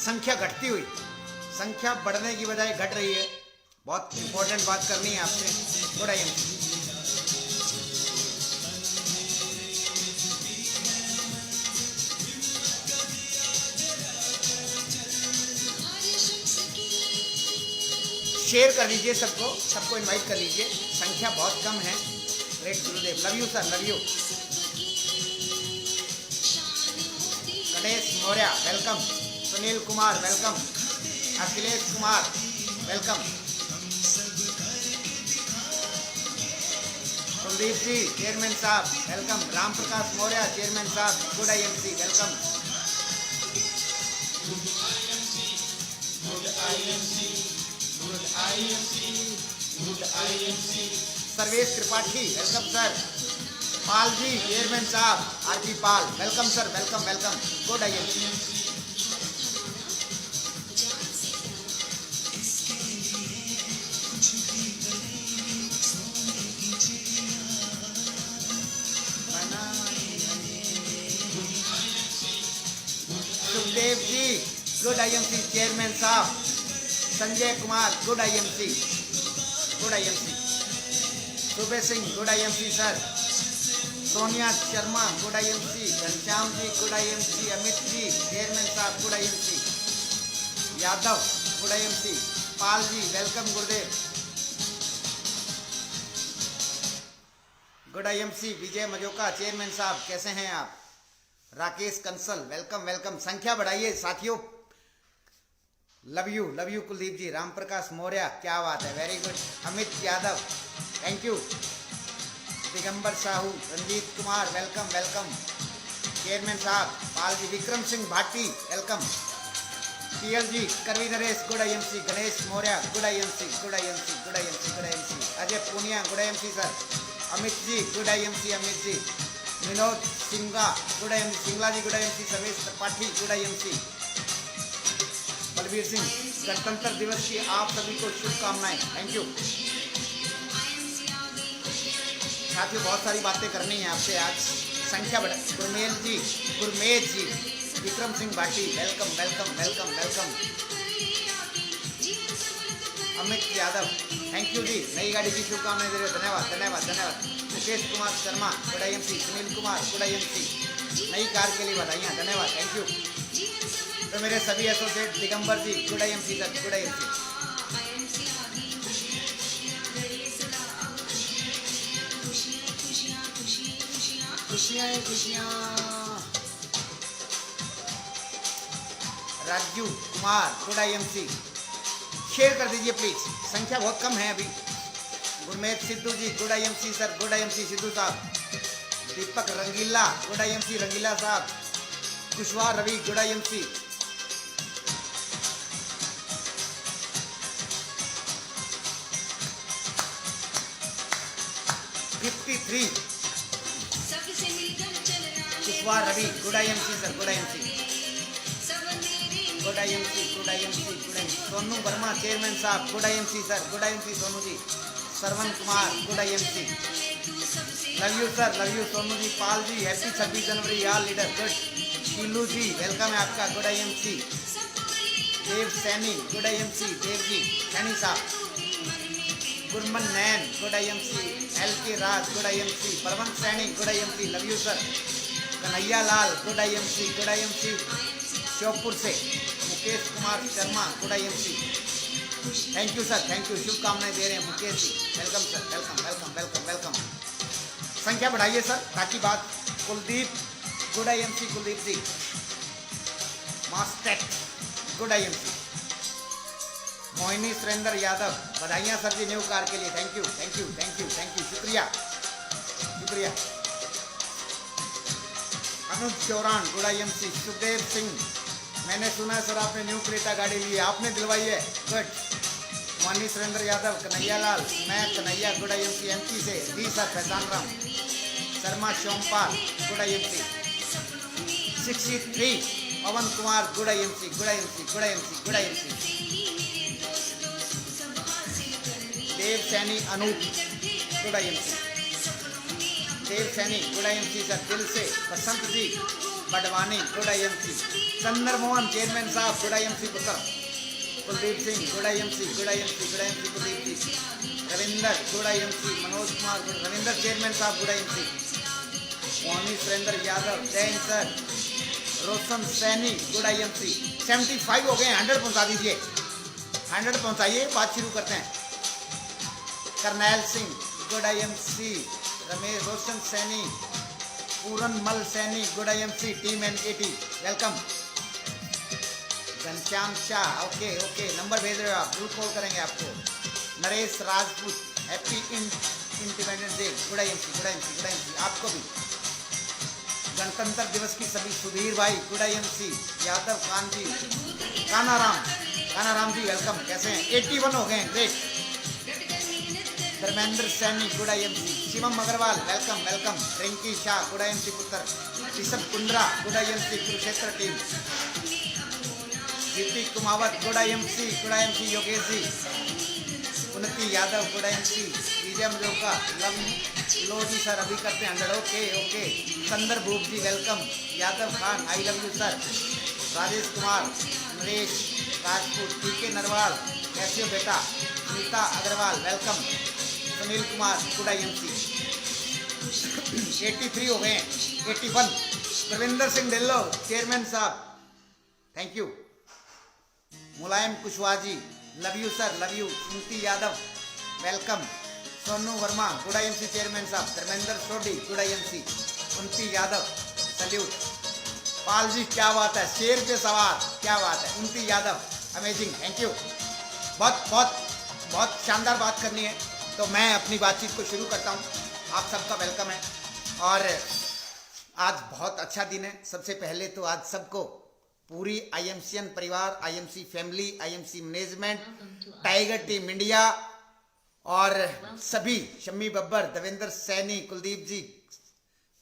संख्या घटती हुई, संख्या बढ़ने की बजाय घट रही है। बहुत इंपॉर्टेंट बात करनी है आपसे। Good IMC। शेयर कर लीजिए, सबको इनवाइट कर लीजिए, संख्या बहुत कम है। Great Gurudev, love you sir, love you. Ganesh Maurya welcome, Sunil Kumar welcome, Akhilesh Kumar welcome, Kuldeep ji chairman sahab welcome, Ram Prakash Maurya chairman साहब good IMC welcome. Sarvesh Tripathi welcome sir. Pal ji chairman sahab RP Pal welcome sir, welcome welcome, good IMC। Sukhdev ji good IMC chairman sahab, Sanjay Kumar good IMC, good IMC, Sube Singh good IMC sir, Sonia Sharma good IMC, Ghanshyam जी good IMC, Amit जी chairman साहब good IMC, Yadav good IMC, Pal ji welcome गुरुदेव, good IMC, विजय मजोका chairman साहब कैसे हैं आप, Rakesh Kansal welcome welcome. संख्या बढ़ाइए साथियों, love you Kuldeep ji, Ram Prakash Maurya क्या बात है, very good, Amit Yadav thank you, Digambar Sahu, Ranjit Kumar welcome welcome, chairman sahab Pal ji, Vikram Singh Bhati welcome, PL ji Karvi Naresh good IMC, Ganesh Maurya good IMC, good IMC, good IMC, good IMC, Ajay Poonia good IMC sir, Amit ji good IMC, Amit ji, Vinod Singla good IMC, Singla ji good IMC, Sarvesh Tripathi good IMC, Balbir Singh गणतंत्र दिवस की आप सभी को शुभकामनाएं, थैंक यू। साथियों बहुत सारी बातें करनी है आपसे आज, संख्या बढ़ा। Gurmej ji Vikram Singh Bhati welcome welcome welcome welcome, Amit Yadav thank you ji, नई गाड़ी की शुभकामनाएं दे रहे हो, धन्यवाद धन्यवाद धन्यवाद। Mukesh Kumar Sharma good IMC, Sunil Kumar good IMC, नई कार के लिए बधाइयाँ, धन्यवाद थैंक यू। तो मेरे सभी associate Digambar ji good IMC sir, good IMC। खुशियाँ खुशियाँ। Raju Kumar good IMC, share कर दीजिए प्लीज, संख्या बहुत कम है अभी। Gurmeet Sidhu ji good IMC sir, good IMC Sidhu sahab, Deepak Rangila good IMC Rangila sahab, Kushwaha Ravi good IMC, Kushwaha Ravi good IMC sir, good IMC, good IMC, good IMC, good IMC, Sonu Verma chairman साहब good IMC sir, good IMC Sonu ji, Shravan Kumar good IMC, love you sir, love you Sonu ji, Pal ji happy 26 जनवरी यार leader good, Shilu ji welcome है आपका good IMC, Dev Saini good IMC, Dev ji Saini साहब, Gurman Nain good IMC, LK Raj good IMC, Parvant Saini good IMC, love you sir, Kanhaiya Lal good IMC, good IMC श्योपुर से, Mukesh Kumar Sharma good IMC, thank you sir, thank you, शुभकामनाएं दे रहे हैं Mukesh ji, welcome sir, welcome welcome welcome welcome. संख्या बढ़ाइए sir ताकि बात। Kuldeep good IMC, Kuldeep ji, Mastek good IMC, Mohini Surendra Yadav बधाइयाँ सर जी न्यू कार के लिए, thank you thank you thank you thank you, शुक्रिया शुक्रिया। अनुज चौरान गुड IMC, सुखदेव सिंह मैंने सुना सर आपने न्यू क्रेटा गाड़ी ली है, आपने दिलवाई है, गुड। मोहिनी सुरेंद्र यादव, कन्हैया लाल, मैं कन्हैया गुड IMC MP से, जी सर पहचान रहा हूँ, Sharma Sompal good IMC, 63 Pawan Kumar good IMC, good IMC, good IMC, good IMC, Dev Saini Anoop good IMC, Dev Saini good IMC sir, दिल से Basant ji Badwani good IMC, Chandra Mohan chairman साहब गुड आईएमसी पुत्र, Kuldeep Singh good IMC, good IMC, good IMC Kuldeep ji, Ravinder good IMC, Manoj Kumar Ravinder chairman साहब good IMC, Mohani Surendra Yadav Jain sir, Roshan Saini good IMC. 75 हो गए, 100 पहुंचा दीजिए, 100 पहुंचाइए, बात शुरू करते हैं। करनैल सिंह गुड आईएमसी, रमेश रोशन सैनी, पूरन मल Saini good IMC, team N80 welcome. Ghanshyam Shah okay okay, number भेज रहे हो आप, ग्रुप कॉल करेंगे आपको। Naresh Rajput happy independence day good IMC, good IMC, good IMC आपको भी। गणतंत्र दिवस की सभी, सुधीर भाई गुड आईएमसी, यादव खान जी, कानाराम जी वेलकम, कैसे हैं? 81 हो गए हैं, great. Dharmendra Saini good IMC, Shivam Agarwal welcome welcome, Rinki Shah good IMC पुत्र, Rishabh Kundra good IMC Kurukshetra team, Jeeti Kumawat good IMC, good IMC Yogesh ji, Unnati Yadav good IMC, Vijay Majoka लो जी सर, अभी करते हैं 100 okay okay, Sandar Bhoop ji welcome, Yadav Khan I love you sir, Rajesh Kumar, Naresh Rajput, TK Narwal कैसे हो बेटा, Neeta Agarwal welcome, Sunil Kumar good IMC. 83 हो गए हैं, 81, प्रविंदर सिंह ढिल्लो चेयरमैन साहब thank you, Mulayam Kushwaha ji love you sir love you, Sumati Yadav welcome, Sonu Verma good IMC chairman साहब, धर्मेंद्र सोडी गुड आईएमसी, उन्नति यादव सल्यूट, पाल जी क्या बात है, शेर पे सवार क्या बात है, उन्नति यादव अमेजिंग थैंक यू। बहुत बहुत बहुत शानदार बात करनी है, तो मैं अपनी बातचीत को शुरू करता हूँ। आप सबका वेलकम है और आज बहुत अच्छा दिन है। सबसे पहले तो आज सबको पूरी आईएमसीएन परिवार, IMC family, IMC management, tiger team India और सभी, शम्मी बब्बर, देवेंद्र सैनी, कुलदीप जी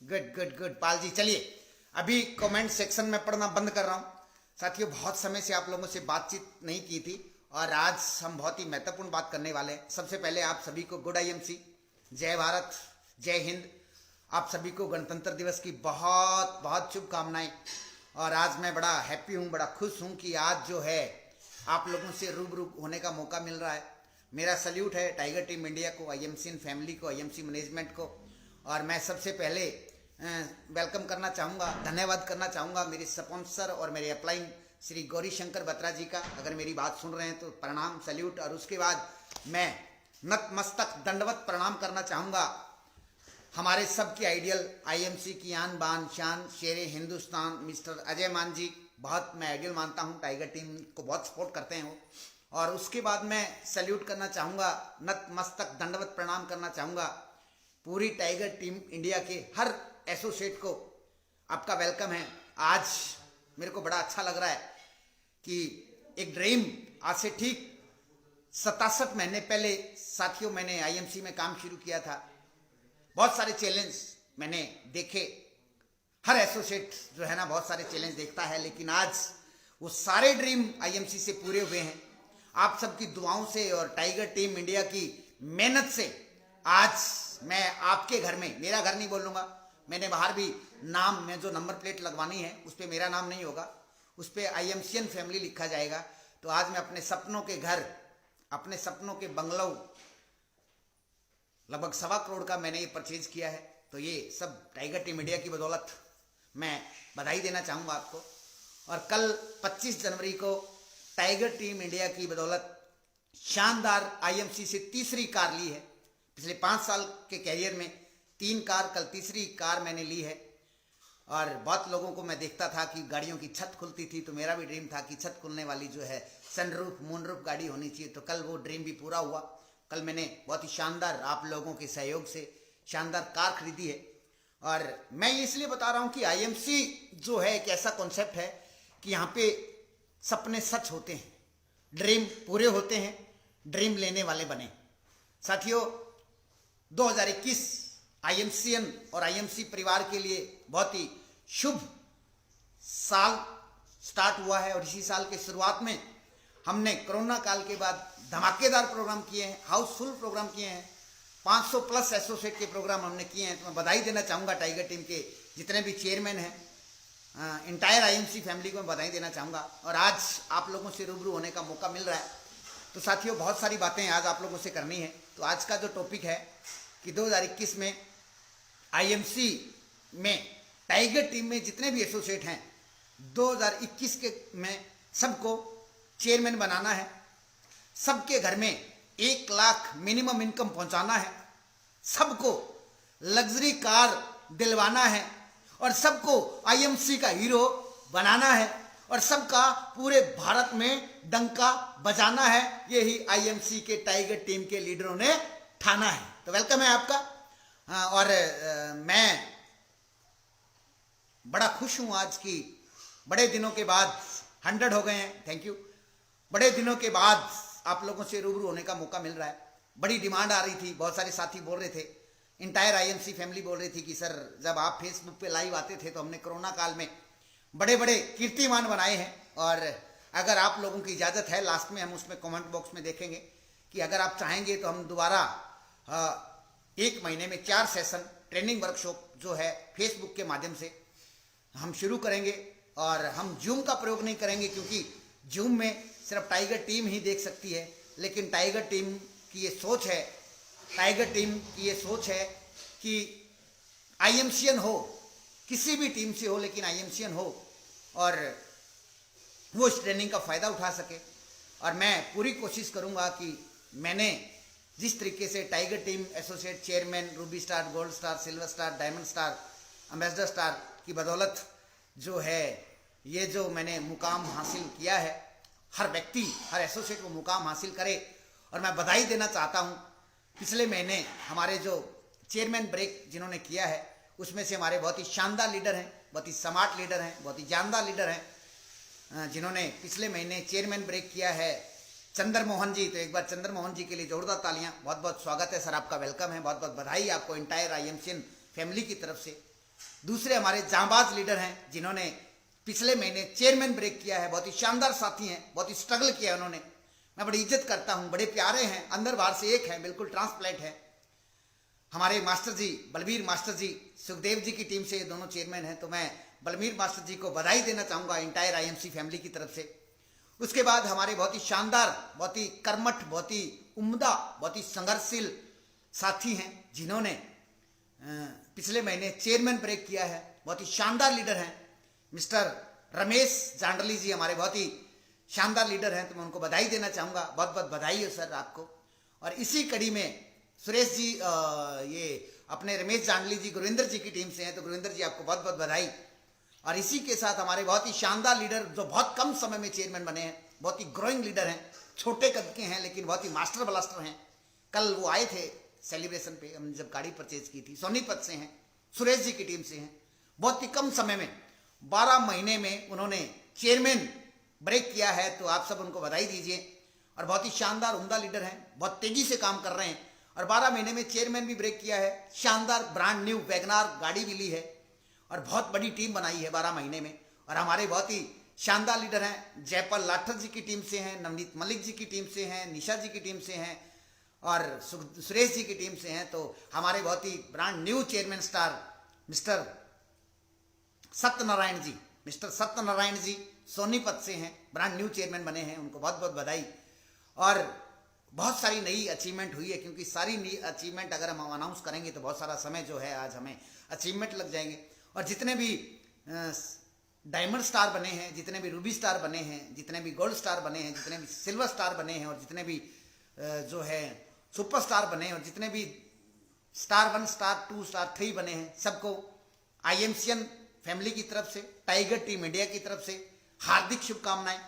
good good good, Pal ji चलिए अभी कमेंट सेक्शन में पढ़ना बंद कर रहा हूँ। साथियों बहुत समय से आप लोगों से बातचीत नहीं की थी और आज हम बहुत ही महत्वपूर्ण बात करने वाले हैं। सबसे पहले आप सभी को गुड आईएमसी, जय भारत, जय हिंद। आप सभी को गणतंत्र दिवस की बहुत बहुत शुभकामनाएं। और आज मैं बड़ा हैप्पी हूँ, बड़ा खुश हूँ कि आज जो है आप लोगों से रूबरू होने का मौका मिल रहा है। मेरा सल्यूट है टाइगर टीम इंडिया को, आईएमसीएन फैमिली को, आईएमसी मैनेजमेंट को। और मैं सबसे पहले वेलकम करना चाहूँगा, धन्यवाद करना चाहूँगा मेरे स्पॉन्सर और मेरे अपलाइन श्री गौरी शंकर बत्रा जी का। अगर मेरी बात सुन रहे हैं तो प्रणाम, सल्यूट। और उसके बाद मैं नतमस्तक दंडवत प्रणाम करना चाहूँगा हमारे सबके आइडियल आईएमसी की आन बान शान शेरे हिंदुस्तान मिस्टर अजय मान जी। बहुत मैं आइडियल मानता हूँ, टाइगर टीम को बहुत सपोर्ट करते हैं वो। और उसके बाद मैं सल्यूट करना चाहूँगा, नतमस्तक दंडवत प्रणाम करना चाहूँगा पूरी टाइगर टीम इंडिया के हर एसोसिएट को। आपका वेलकम है। आज मेरे को बड़ा अच्छा लग रहा है कि एक ड्रीम, आज से ठीक 67 महीने पहले साथियों मैंने आईएमसी में काम शुरू किया था। बहुत सारे चैलेंज मैंने देखे, हर एसोसिएट जो है ना बहुत सारे चैलेंज देखता है, लेकिन आज वो सारे ड्रीम आईएमसी से पूरे हुए हैं। आप सबकी दुआओं से और टाइगर टीम इंडिया की मेहनत से आज मैं आपके घर में, मेरा घर नहीं बोलूँगा, मैंने बाहर भी नाम में जो नंबर प्लेट लगवानी है उस पर मेरा नाम नहीं होगा, उस पर आईएमसीएन फैमिली लिखा जाएगा। तो आज मैं अपने सपनों के घर, अपने सपनों के बंगलों, लगभग 1.25 करोड़ का मैंने ये परचेज किया है। तो ये सब टाइगर टीम इंडिया की बदौलत, मैं बधाई देना चाहूँगा आपको। और कल 25 जनवरी को टाइगर टीम इंडिया की बदौलत शानदार आईएमसी से तीसरी कार ली है। पिछले 5 साल के कैरियर में 3 कार, कल तीसरी कार मैंने ली है। और बहुत लोगों को मैं देखता था कि गाड़ियों की छत खुलती थी, तो मेरा भी ड्रीम था कि छत खुलने वाली जो है सनरूफ मूनरूफ गाड़ी होनी चाहिए। तो कल वो ड्रीम भी पूरा हुआ। कल मैंने बहुत ही शानदार आप लोगों के सहयोग से शानदार कार खरीदी है। और मैं ये इसलिए बता रहा हूँ कि आईएमसी जो है एक ऐसा कॉन्सेप्ट है कि यहाँ पे सपने सच होते हैं, ड्रीम पूरे होते हैं, ड्रीम लेने वाले बने। साथियों 2021 आईएमसीएन और आईएमसी परिवार के लिए बहुत ही शुभ साल स्टार्ट हुआ है। और इसी साल के शुरुआत में हमने कोरोना काल के बाद धमाकेदार प्रोग्राम किए हैं, हाउसफुल प्रोग्राम किए हैं, 500 प्लस एसोसिएट के प्रोग्राम हमने किए हैं। तो मैं बधाई देना चाहूँगा टाइगर टीम के जितने भी चेयरमैन हैं, इंटायर आईएमसी फैमिली को मैं बधाई देना चाहूँगा। और आज आप लोगों से रूबरू होने का मौका मिल रहा है। तो साथियों, बहुत सारी बातें आज आप लोगों से करनी है। तो आज का जो टॉपिक है कि 2021 में आईएमसी में टाइगर टीम में जितने भी एसोसिएट हैं 2021 के में सबको चेयरमैन बनाना है। सबके घर में 1 लाख मिनिमम इनकम पहुंचाना है। सबको लग्जरी कार दिलवाना है और सबको आईएमसी का हीरो बनाना है और सबका पूरे भारत में डंका बजाना है। यही आईएमसी के टाइगर टीम के लीडरों ने ठाना है। तो वेलकम है आपका। और मैं बड़ा खुश हूं आज की बड़े दिनों के बाद 100 हो गए हैं। Thank you. बड़े दिनों के बाद आप लोगों से रूबरू होने का मौका मिल रहा है। बड़ी डिमांड आ रही थी, बहुत सारे साथी बोल रहे थे, इंटायर आईएमसी फैमिली बोल रही थी कि सर जब आप फेसबुक पे लाइव आते थे तो हमने कोरोना काल में बड़े बड़े कीर्तिमान बनाए हैं। और अगर आप लोगों की इजाज़त है, लास्ट में हम उसमें कमेंट बॉक्स में देखेंगे कि अगर आप चाहेंगे तो हम दोबारा 1 महीने में 4 सेशन ट्रेनिंग वर्कशॉप जो है फेसबुक के माध्यम से हम शुरू करेंगे। और हम जूम का प्रयोग नहीं करेंगे क्योंकि जूम में सिर्फ टाइगर टीम ही देख सकती है। लेकिन टाइगर टीम की ये सोच है, टाइगर टीम की ये सोच है कि आईएमसीएन हो, किसी भी टीम से हो लेकिन आईएमसीएन हो और वो इस ट्रेनिंग का फ़ायदा उठा सके। और मैं पूरी कोशिश करूंगा कि मैंने जिस तरीके से tiger team associate chairman Ruby star, gold star, silver star, diamond star, ambassador star की बदौलत जो है ये जो मैंने मुकाम हासिल किया है, हर व्यक्ति हर एसोसिएट को मुकाम हासिल करे। और मैं बधाई देना चाहता हूँ, पिछले महीने हमारे जो चेयरमैन ब्रेक जिन्होंने किया है उसमें से हमारे बहुत ही शानदार लीडर हैं, बहुत ही स्मार्ट लीडर हैं, बहुत ही जानदार लीडर हैं जिन्होंने पिछले महीने चेयरमैन ब्रेक किया है, चंद्र मोहन जी। तो एक बार चंद्र मोहन जी के लिए जोरदार तालियां। बहुत बहुत स्वागत है सर, आपका वेलकम है, बहुत बहुत बधाई आपको इंटायर आईएमसीएन फैमिली की तरफ से। दूसरे हमारे जांबाज लीडर हैं जिन्होंने पिछले महीने चेयरमैन ब्रेक किया है, बहुत ही शानदार साथी हैं, बहुत ही स्ट्रगल किया है उन्होंने। मैं बड़ी इज्जत करता हूँ, बड़े प्यारे हैं, अंदर बाहर से एक हैं, बिल्कुल ट्रांसप्लांट है। हमारे मास्टर जी बलबीर मास्टर जी सुखदेव जी की टीम से ये दोनों चेयरमैन हैं। तो मैं बलबीर मास्टर जी को बधाई देना चाहूँगा इंटायर आईएमसी फैमिली की तरफ से। उसके बाद हमारे बहुत ही शानदार, बहुत ही कर्मठ, बहुत ही उम्दा, बहुत ही संघर्षशील साथी हैं जिन्होंने पिछले महीने चेयरमैन ब्रेक किया है, बहुत ही शानदार लीडर हैं। मिस्टर रमेश जांडली जी हमारे बहुत ही शानदार लीडर हैं। तो मैं उनको बधाई देना चाहूँगा, बहुत बहुत बधाई हो सर आपको। और इसी कड़ी में सुरेश जी ये अपने रमेश जांडली जी गुरविंदर जी की टीम से हैं, तो गुरविंदर जी आपको बहुत बहुत बधाई। और इसी के साथ हमारे बहुत ही शानदार लीडर जो बहुत कम समय में चेयरमैन बने हैं, बहुत ही ग्रोइंग लीडर हैं, छोटे कद के हैं लेकिन बहुत ही मास्टर ब्लास्टर हैं। कल वो आए थे सेलिब्रेशन पे, हमने जब गाड़ी परचेज की थी, सोनीपत से हैं, सुरेश जी की टीम से हैं। बहुत ही कम समय में 12 महीने में उन्होंने चेयरमैन ब्रेक किया है, तो आप सब उनको बधाई दीजिए। और बहुत ही शानदार उम्दा लीडर हैं, बहुत तेजी से काम कर रहे हैं और 12 महीने में चेयरमैन भी ब्रेक किया है। शानदार ब्रांड न्यू वैगनार गाड़ी भी ली है और बहुत बड़ी टीम बनाई है 12 महीने में। और हमारे बहुत ही शानदार लीडर हैं, जयपाल लाठर जी की टीम से हैं, नवनीत मलिक जी की टीम से हैं, निशा जी की टीम से हैं और सुरेश जी की टीम से हैं। तो हमारे बहुत ही brand new chairman star mister Satyanarayan ji, mister Satyanarayan ji Sonipat से हैं, ब्रांड न्यू चेयरमैन बने हैं, उनको बहुत बहुत बधाई। और बहुत सारी नई अचीवमेंट हुई है, क्योंकि सारी नई अचीवमेंट अगर हम अनाउंस करेंगे तो बहुत सारा समय जो है आज हमें अचीवमेंट लग जाएंगे। और जितने भी डायमंड स्टार बने हैं, जितने भी रूबी स्टार बने हैं, जितने भी गोल्ड स्टार बने हैं, जितने भी सिल्वर स्टार बने हैं और जितने भी जो है सुपर स्टार बने हैं और जितने भी स्टार 1, स्टार 2, स्टार 3 बने हैं, सबको आईएमसीएन फैमिली की तरफ से, टाइगर टीम इंडिया की तरफ से हार्दिक शुभकामनाएं।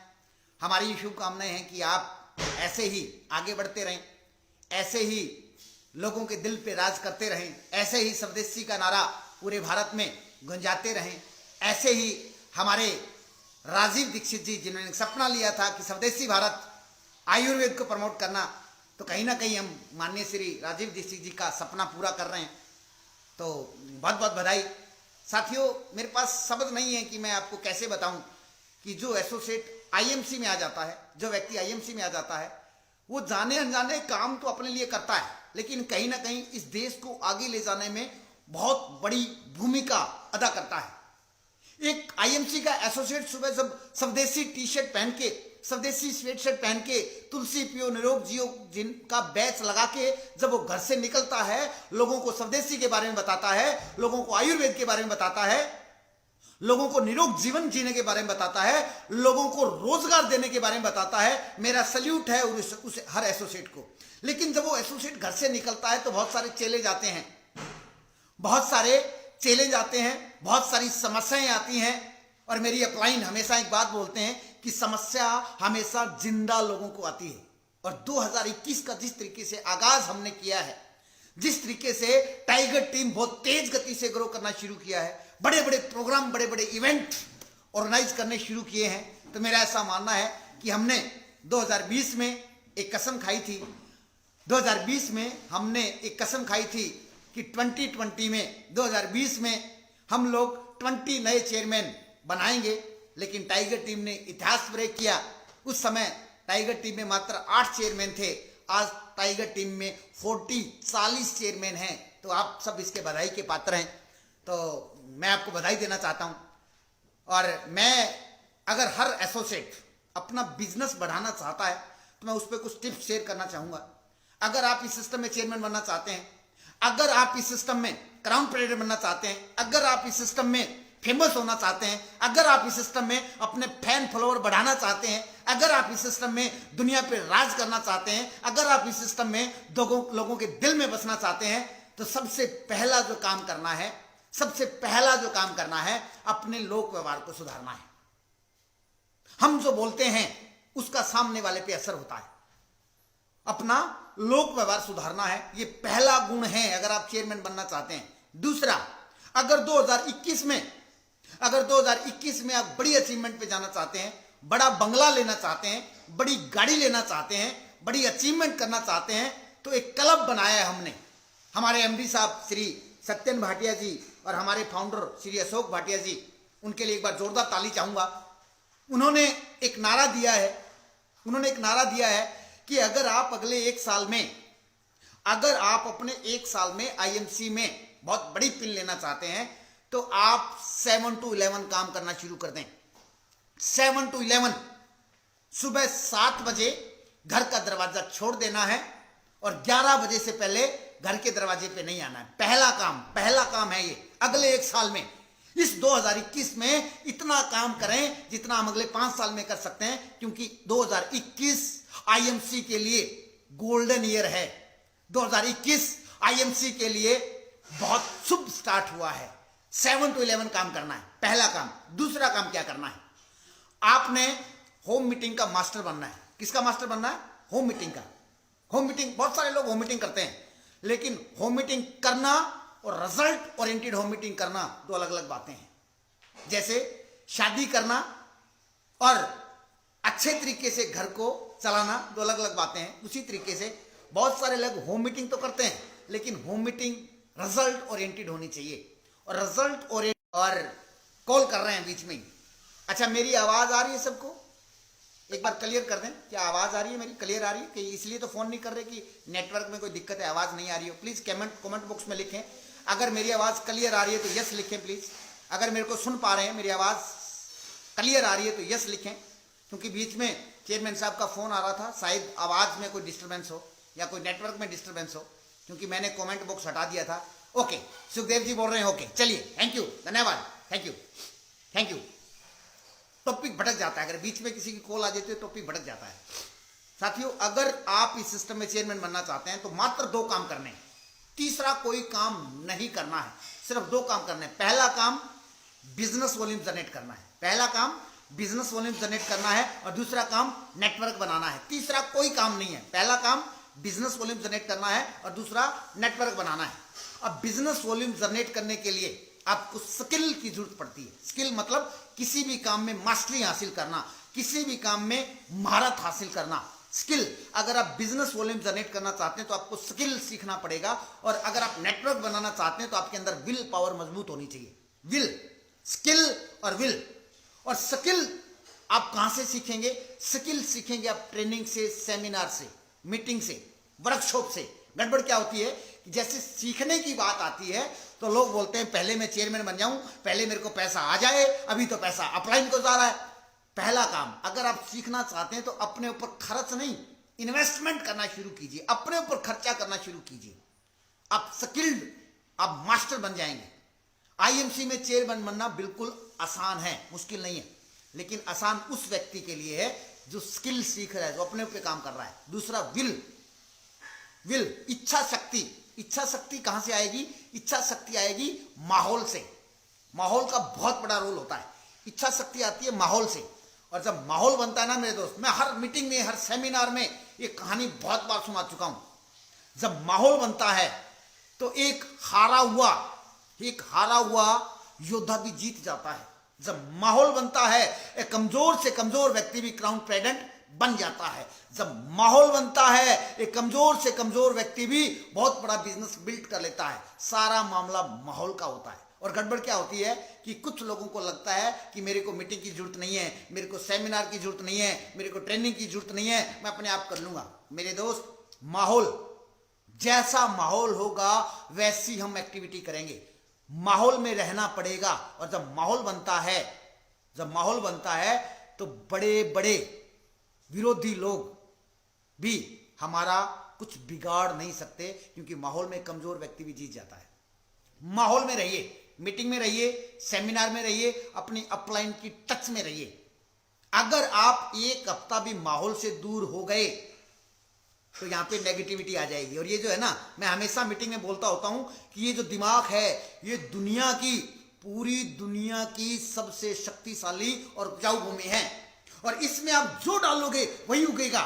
हमारी ये शुभकामनाएं हैं कि आप ऐसे ही आगे बढ़ते रहें, ऐसे ही लोगों के दिल पे राज करते रहें, ऐसे ही स्वदेशी का नारा पूरे भारत में गुंजाते रहें। ऐसे ही हमारे राजीव दीक्षित जी जिन्होंने सपना लिया था कि स्वदेशी भारत, आयुर्वेद को प्रमोट करना, तो कहीं ना कहीं हम माननीय श्री राजीव दीक्षित जी का सपना पूरा कर रहे हैं। तो बहुत बहुत बधाई। साथियों, मेरे पास शब्द नहीं है कि मैं आपको कैसे बताऊं कि जो एसोसिएट आईएमसी में आ जाता है, जो व्यक्ति आईएमसी में आ जाता है, वो जाने अनजाने काम तो अपने लिए करता है, लेकिन कहीं ना कहीं इस देश को आगे ले जाने में बहुत बड़ी भूमिका अदा करता है। एक आईएमसी का एसोसिएट सुबह जब स्वदेशी टी शर्ट पहन के, स्वदेशी स्वेट शर्ट पहन के, तुलसी पियो निरोग जियो जिनका बैच लगा के जब वो घर से निकलता है, लोगों को स्वदेशी के बारे में बताता है, लोगों को आयुर्वेद के बारे में बताता है, लोगों को निरोग जीवन जीने के बारे में बताता है, लोगों को रोजगार देने के बारे में बताता है, मेरा सल्यूट है उस हर एसोसिएट को। लेकिन जब वो एसोसिएट घर से निकलता है तो बहुत सारे चेले जाते हैं, बहुत सारे चेले जाते हैं, बहुत सारी समस्याएं आती हैं। और मेरी अपलाइन हमेशा एक बात बोलते हैं कि समस्या हमेशा जिंदा लोगों को आती है। और 2021 का जिस तरीके से आगाज हमने किया है, जिस तरीके से टाइगर टीम बहुत तेज गति से ग्रो करना शुरू किया है, बड़े बड़े प्रोग्राम, बड़े बड़े इवेंट ऑर्गेनाइज करने शुरू किए हैं, तो मेरा ऐसा मानना है कि हमने 2020 में एक कसम खाई थी, 2020 में हमने एक कसम खाई थी कि 2020 में, 2020 में हम लोग 20 नए चेयरमैन बनाएंगे। लेकिन टाइगर टीम ने इतिहास ब्रेक किया। उस समय टाइगर टीम में मात्र 8 चेयरमैन थे, आज टाइगर टीम में 40 चेयरमैन हैं। तो आप सब इसके बधाई के पात्र हैं, तो मैं आपको बधाई देना चाहता हूं। और मैं अगर हर एसोसिएट अपना बिजनेस बढ़ाना चाहता है तो मैं उस पर कुछ टिप्स शेयर करना चाहूंगा। अगर आप इस सिस्टम में चेयरमैन बनना चाहते हैं, अगर आप इस सिस्टम में क्राउन प्रेडेटर बनना चाहते हैं, अगर आप इस सिस्टम में फेमस होना चाहते हैं, अगर आप इस सिस्टम में अपने फैन फॉलोअर बढ़ाना चाहते हैं, अगर आप इस सिस्टम में दुनिया पे राज करना चाहते हैं, अगर आप इस सिस्टम में लोगों के दिल में बसना चाहते हैं, तो सबसे पहला जो काम करना है, सबसे पहला जो काम करना है, अपने लोक व्यवहार को सुधारना है। हम जो बोलते हैं उसका सामने वाले पे असर होता है। अपना लोक व्यवहार सुधारना है, ये पहला गुण है अगर आप चेयरमैन बनना चाहते हैं। दूसरा, अगर 2021 में आप बड़ी अचीवमेंट पे जाना चाहते हैं, बड़ा बंगला लेना चाहते हैं, बड़ी गाड़ी लेना चाहते हैं, बड़ी अचीवमेंट करना चाहते हैं, तो एक क्लब बनाया है हमने। हमारे एमडी साहब श्री सत्यन भाटिया जी और हमारे फाउंडर श्री अशोक भाटिया जी, उनके लिए एक बार जोरदार ताली चाहूंगा। उन्होंने एक नारा दिया है कि अगर आप अगले 1 साल में, अगर आप अपने 1 साल में आईएमसी में बहुत बड़ी पिन लेना चाहते हैं, तो आप 7 to 11 काम करना शुरू कर दें। 7 to 11 सुबह 7 बजे घर का दरवाजा छोड़ देना है और 11 बजे से पहले घर के दरवाजे पे नहीं आना है। पहला काम है ये अगले 1 साल में। इस 2021 में इतना काम करें जितना हम अगले 5 साल में कर सकते हैं, क्योंकि 2021 आईएमसी के लिए गोल्डन ईयर है। 2021 आईएमसी के लिए बहुत शुभ स्टार्ट हुआ है। 7 to 11 काम करना है, पहला काम। दूसरा काम क्या करना है, आपने होम मीटिंग का मास्टर बनना है। किसका मास्टर बनना है? होम मीटिंग का। होम मीटिंग, बहुत सारे लोग होम मीटिंग करते हैं, लेकिन होम मीटिंग करना और रिजल्ट ओरिएंटेड होम मीटिंग करना दो अलग अलग बातें हैं। जैसे शादी करना और अच्छे तरीके से घर को चलाना दो अलग अलग बातें हैं। उसी तरीके से बहुत सारे लोग होम मीटिंग तो करते हैं, लेकिन होम मीटिंग रिजल्ट ओरिएंटेड होनी चाहिए। और रिजल्ट ओरिएंटेड, और कॉल कर रहे हैं बीच में ही। अच्छा, मेरी आवाज आ रही है सबको? एक बार क्लियर कर दें, क्या आवाज आ रही है मेरी? क्लियर आ रही है? कि इसलिए तो फोन नहीं कर रहे कि नेटवर्क में कोई दिक्कत है, आवाज नहीं आ रही हो? प्लीज कमेंट बॉक्स में लिखें। अगर मेरी आवाज क्लियर आ रही है तो यस लिखें प्लीज। अगर मेरे को सुन पा रहे हैं, मेरी आवाज क्लियर आ रही है तो यस लिखें। क्योंकि बीच में चेयरमैन साहब का फोन आ रहा था, शायद आवाज में कोई डिस्टर्बेंस हो या कोई नेटवर्क में डिस्टर्बेंस हो, क्योंकि मैंने कमेंट बॉक्स हटा दिया था। ओके, सुखदेव जी बोल रहे हैं। ओके, चलिए, थैंक यू, धन्यवाद, थैंक यू। टॉपिक भटक जाता है, अगर बीच में किसी की कॉल आ जाती है टॉपिक भटक जाता है। साथियों, अगर आप इस सिस्टम में चेयरमैन बनना चाहते हैं तो मात्र 2 काम करने हैं, तीसरा कोई काम नहीं करना है, सिर्फ 2 काम करने हैं। पहला काम बिजनेस वॉल्यूम जनरेट करना है, पहला काम बिजनेस वॉल्यूम जनरेट करना है, और दूसरा काम नेटवर्क बनाना है। तीसरा कोई काम नहीं है, पहला काम बिजनेस वॉल्यूम जनरेट करना है और दूसरा नेटवर्क बनाना है। अब बिजनेस वॉल्यूम जनरेट करने के लिए आपको स्किल की जरूरत पड़ती है। स्किल मतलब किसी भी काम में मास्टरी हासिल करना, किसी भी काम में महारत हासिल करना। स्किल, अगर आप बिजनेस वॉल्यूम जनरेट करना चाहते हैं तो आपको स्किल सीखना पड़ेगा, और अगर आप नेटवर्क बनाना चाहते हैं तो आपके अंदर विल पावर मजबूत होनी चाहिए। विल, स्किल और विल। और स्किल आप कहां से सीखेंगे? स्किल सीखेंगे आप ट्रेनिंग से, सेमिनार से, मीटिंग से, वर्कशॉप से, गड़बड़ क्या होती है कि जैसे सीखने की बात आती है तो लोग बोलते हैं पहले मैं चेयरमैन बन जाऊं, पहले मेरे को पैसा आ जाए, अभी तो पैसा अपलाइन को जा रहा है। पहला काम, अगर आप सीखना चाहते हैं तो अपने ऊपर खर्च नहीं, इन्वेस्टमेंट करना शुरू कीजिए, अपने ऊपर खर्चा करना शुरू कीजिए। आप स्किल्ड, आप मास्टर बन जाएंगे। आईएमसी में चेयरमैन बनना बिल्कुल आसान है, मुश्किल नहीं है, लेकिन आसान उस व्यक्ति के लिए है जो स्किल सीख रहा है, जो अपने ऊपर काम कर रहा है। दूसरा विल, इच्छा शक्ति। इच्छा शक्ति कहां से आएगी? इच्छा शक्ति आएगी माहौल से। माहौल का बहुत बड़ा रोल होता है। इच्छा शक्ति आती है माहौल से, और जब माहौल बनता है ना मेरे दोस्त, मैं हर मीटिंग में, हर सेमिनार में ये कहानी बहुत बार सुना चुका हूं। जब माहौल बनता है तो एक हारा हुआ योद्धा भी जीत जाता है। जब माहौल बनता है, एक कमजोर से कमजोर व्यक्ति भी क्राउन प्रेसिडेंट बन जाता है। जब माहौल बनता है, एक कमजोर से कमजोर व्यक्ति भी बहुत बड़ा बिजनेस बिल्ड कर लेता है। सारा मामला माहौल का होता है। और गड़बड़ क्या होती है कि कुछ लोगों को लगता है कि मेरे को मीटिंग की जरूरत नहीं है, मेरे को सेमिनार की जरूरत नहीं है, मेरे को ट्रेनिंग की जरूरत नहीं है, मैं अपने आप कर लूंगा। मेरे दोस्त, माहौल, जैसा माहौल होगा वैसी हम एक्टिविटी करेंगे। माहौल में रहना पड़ेगा। और जब माहौल बनता है तो बड़े बड़े विरोधी लोग भी हमारा कुछ बिगाड़ नहीं सकते, क्योंकि माहौल में कमजोर व्यक्ति भी जीत जाता है। माहौल में रहिए, मीटिंग में रहिए, सेमिनार में रहिए, अपनी अपलाइन की टच में रहिए। अगर आप एक हफ्ता भी माहौल से दूर हो गए तो यहां पे नेगेटिविटी आ जाएगी। और ये जो है ना, मैं हमेशा मीटिंग में बोलता होता हूं कि ये जो दिमाग है, ये पूरी दुनिया की सबसे शक्तिशाली और उपजाऊ भूमि है। और इसमें आप जो डालोगे वही उगेगा,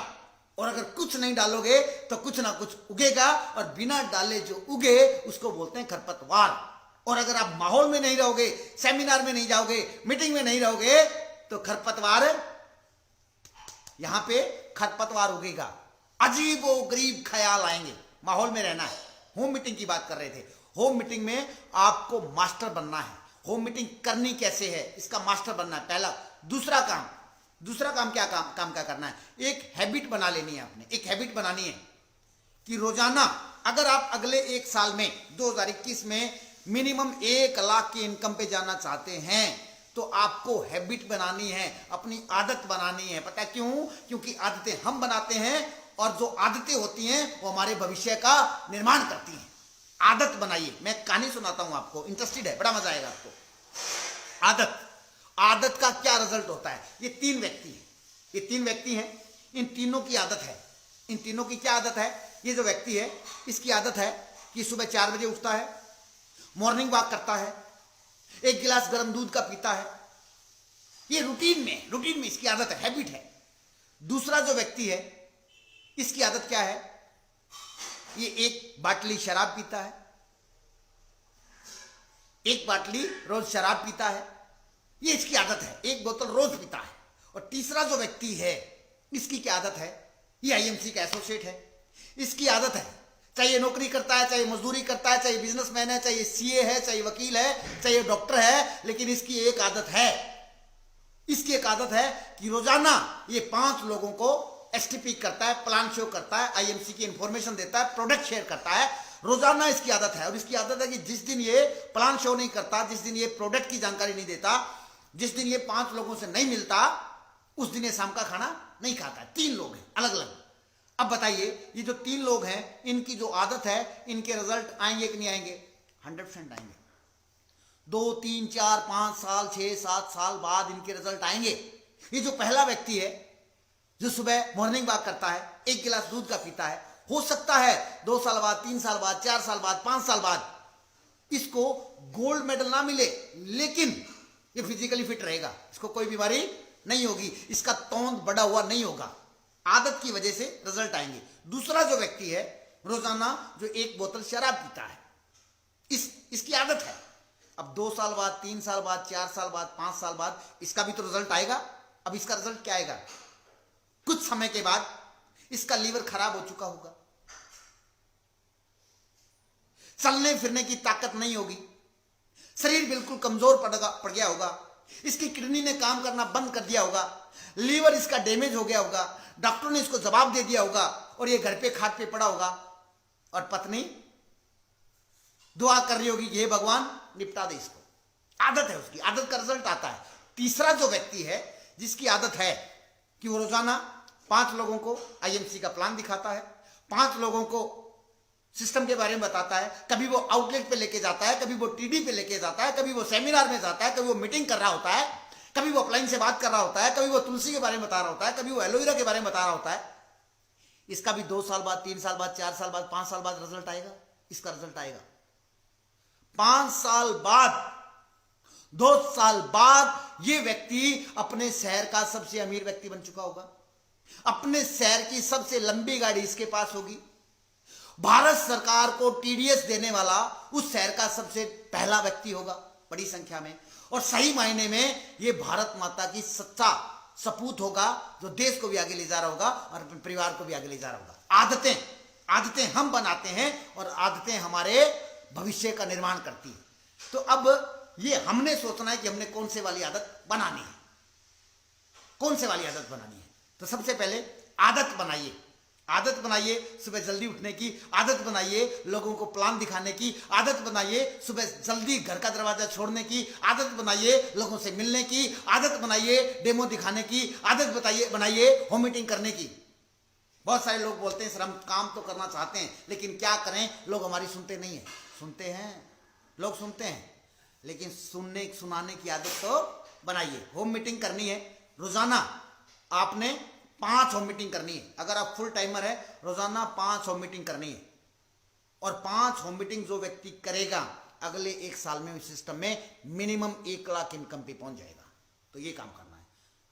और अगर कुछ नहीं डालोगे तो कुछ ना कुछ उगेगा, और बिना डाले जो उगे उसको बोलते हैं खरपतवार। और अगर आप माहौल में नहीं रहोगे, सेमिनार में नहीं जाओगे, मीटिंग में नहीं रहोगे, तो खरपतवार, यहां पे खरपतवार उगेगा, अजीबो गरीब ख्याल आएंगे। माहौल में रहना है। होम मीटिंग की बात कर रहे थे। होम मीटिंग में आपको मास्टर बनना है। होम मीटिंग करनी कैसे है, इसका मास्टर बनना है पहला। दूसरा काम क्या करना है? एक हैबिट बना लेनी है। आपने एक हैबिट बनानी है कि रोजाना, अगर आप अगले एक साल में 2021 में मिनिमम 1 लाख की इनकम पे जाना चाहते हैं तो आपको हैबिट बनानी है, अपनी आदत बनानी है। पता क्यों? क्योंकि आदतें हम बनाते हैं, और जो आदतें होती हैं वो हमारे भविष्य का निर्माण करती हैं। आदत बनाइए। मैं कहानी सुनाता हूं आपको, इंटरेस्टेड है, बड़ा मजा आएगा आपको। आदत का क्या रिजल्ट होता है? ये 3 व्यक्ति हैं, इन तीनों की आदत है। इन तीनों की क्या आदत है? ये जो व्यक्ति है इसकी आदत है कि सुबह 4 बजे उठता है, मॉर्निंग वॉक करता है, 1 गिलास गर्म दूध का पीता है। ये रूटीन में इसकी आदत है, हैबिट है। दूसरा जो व्यक्ति है इसकी आदत क्या है? ये 1 बाटली शराब पीता है, 1 बाटली रोज शराब पीता है, ये इसकी आदत है, 1 बोतल रोज पीता है। और तीसरा जो व्यक्ति है इसकी क्या आदत है? ये आईएमसी का एसोसिएट है, इसकी आदत है, चाहे ये नौकरी करता है, चाहे मजदूरी करता है, चाहे बिजनेसमैन है, चाहे सीए है, चाहे वकील है, चाहे डॉक्टर है, लेकिन इसकी एक आदत है कि रोजाना ये 5 लोगों को एसटीपी करता है, प्लान शो करता है, आईएमसी की इंफॉर्मेशन देता है, प्रोडक्ट शेयर करता है। रोजाना इसकी आदत है। और इसकी आदत है कि जिस दिन ये प्लान शो नहीं करता, जिस दिन ये प्रोडक्ट की जानकारी नहीं देता, जिस दिन ये 5 लोगों से नहीं मिलता, उस दिन ये शाम का खाना नहीं खाता। 3 लोग हैं अलग अलग। अब बताइए, ये जो 3 लोग हैं, इनकी जो आदत है, इनके रिजल्ट आएंगे कि नहीं आएंगे? 100% आएंगे। 2, 3, 4, 5 साल, 6, 7 साल बाद इनके रिजल्ट आएंगे। ये जो पहला व्यक्ति है जो सुबह मॉर्निंग वॉक करता है, 1 गिलास दूध का पीता है, हो सकता है 2 साल बाद, 3 साल बाद, 4 साल बाद, 5 साल बाद इसको गोल्ड मेडल ना मिले, लेकिन ये फिजिकली फिट रहेगा, इसको कोई बीमारी नहीं होगी, इसका तौंद बढ़ा हुआ नहीं होगा। आदत की वजह से रिजल्ट आएंगे। दूसरा जो व्यक्ति है रोजाना जो 1 बोतल शराब पीता है, इसकी आदत है। अब 2 साल बाद, 3 साल बाद, 4 साल बाद, 5 साल बाद इसका भी तो रिजल्ट आएगा। अब इसका रिजल्ट क्या आएगा? कुछ समय के बाद इसका लीवर खराब हो चुका होगा, चलने फिरने की ताकत नहीं होगी, शरीर बिल्कुल कमजोर पड़ गया होगा, इसकी किडनी ने काम करना बंद कर दिया होगा, लीवर इसका डैमेज हो गया होगा, डॉक्टर ने इसको जवाब दे दिया होगा, और ये घर पे खाट पे पड़ा होगा। और पत्नी दुआ कर रही होगी कि हे भगवान निपटा दे इसको। आदत है उसकी, आदत का रिजल्ट आता है। तीसरा जो व्यक्ति है जिसकी आदत है कि वो रोजाना 5 लोगों को आईएमसी का प्लान दिखाता है, 5 लोगों को सिस्टम के बारे में बताता है, कभी वो आउटलेट पे लेके जाता है, कभी वो टीडी पे लेके जाता है, कभी वो सेमिनार में जाता है, कभी वो मीटिंग कर रहा होता है, कभी वो अपलाइन से बात कर रहा होता है, कभी वो तुलसी के बारे में बता रहा होता है, कभी वो एलोवेरा के बारे में बता रहा होता है। इसका भी 2 साल बाद, 3 साल बाद, 4 साल बाद, 5 साल बाद रिजल्ट आएगा। इसका रिजल्ट आएगा 5 साल बाद, 2 साल बाद ये व्यक्ति अपने शहर का सबसे अमीर व्यक्ति बन चुका होगा। अपने शहर की सबसे लंबी गाड़ी इसके पास होगी। भारत सरकार को टीडीएस देने वाला उस शहर का सबसे पहला व्यक्ति होगा बड़ी संख्या में। और सही मायने में ये भारत माता की सच्चा सपूत होगा जो देश को भी आगे ले जा रहा होगा और अपने परिवार को भी आगे ले जा रहा होगा। आदतें हम बनाते हैं और आदतें हमारे भविष्य का निर्माण करती है। तो अब ये हमने सोचना है कि हमने कौन से वाली आदत बनानी है, कौन से वाली आदत बनानी है। तो सबसे पहले आदत बनाइए, आदत बनाइए सुबह जल्दी उठने की, आदत बनाइए लोगों को प्लान दिखाने की, आदत बनाइए सुबह जल्दी घर का दरवाजा छोड़ने की, आदत बनाइए लोगों से मिलने की, आदत बनाइए डेमो दिखाने की, आदत बनाइए होम मीटिंग करने की। बहुत सारे लोग बोलते हैं सर हम काम तो करना चाहते हैं लेकिन क्या करें, लोग हमारी सुनते नहीं है। सुनते हैं, लोग सुनते हैं, लेकिन सुनाने की आदत तो बनाइए। होम मीटिंग करनी है रोजाना, आपने 5 होम मीटिंग करनी है। अगर आप फुल टाइमर है रोजाना 5 होम मीटिंग करनी है। और 5 होम मीटिंग जो व्यक्ति करेगा अगले 1 साल में इस सिस्टम में मिनिमम 1 लाख इनकम पे पहुंच जाएगा। तो ये काम करना है।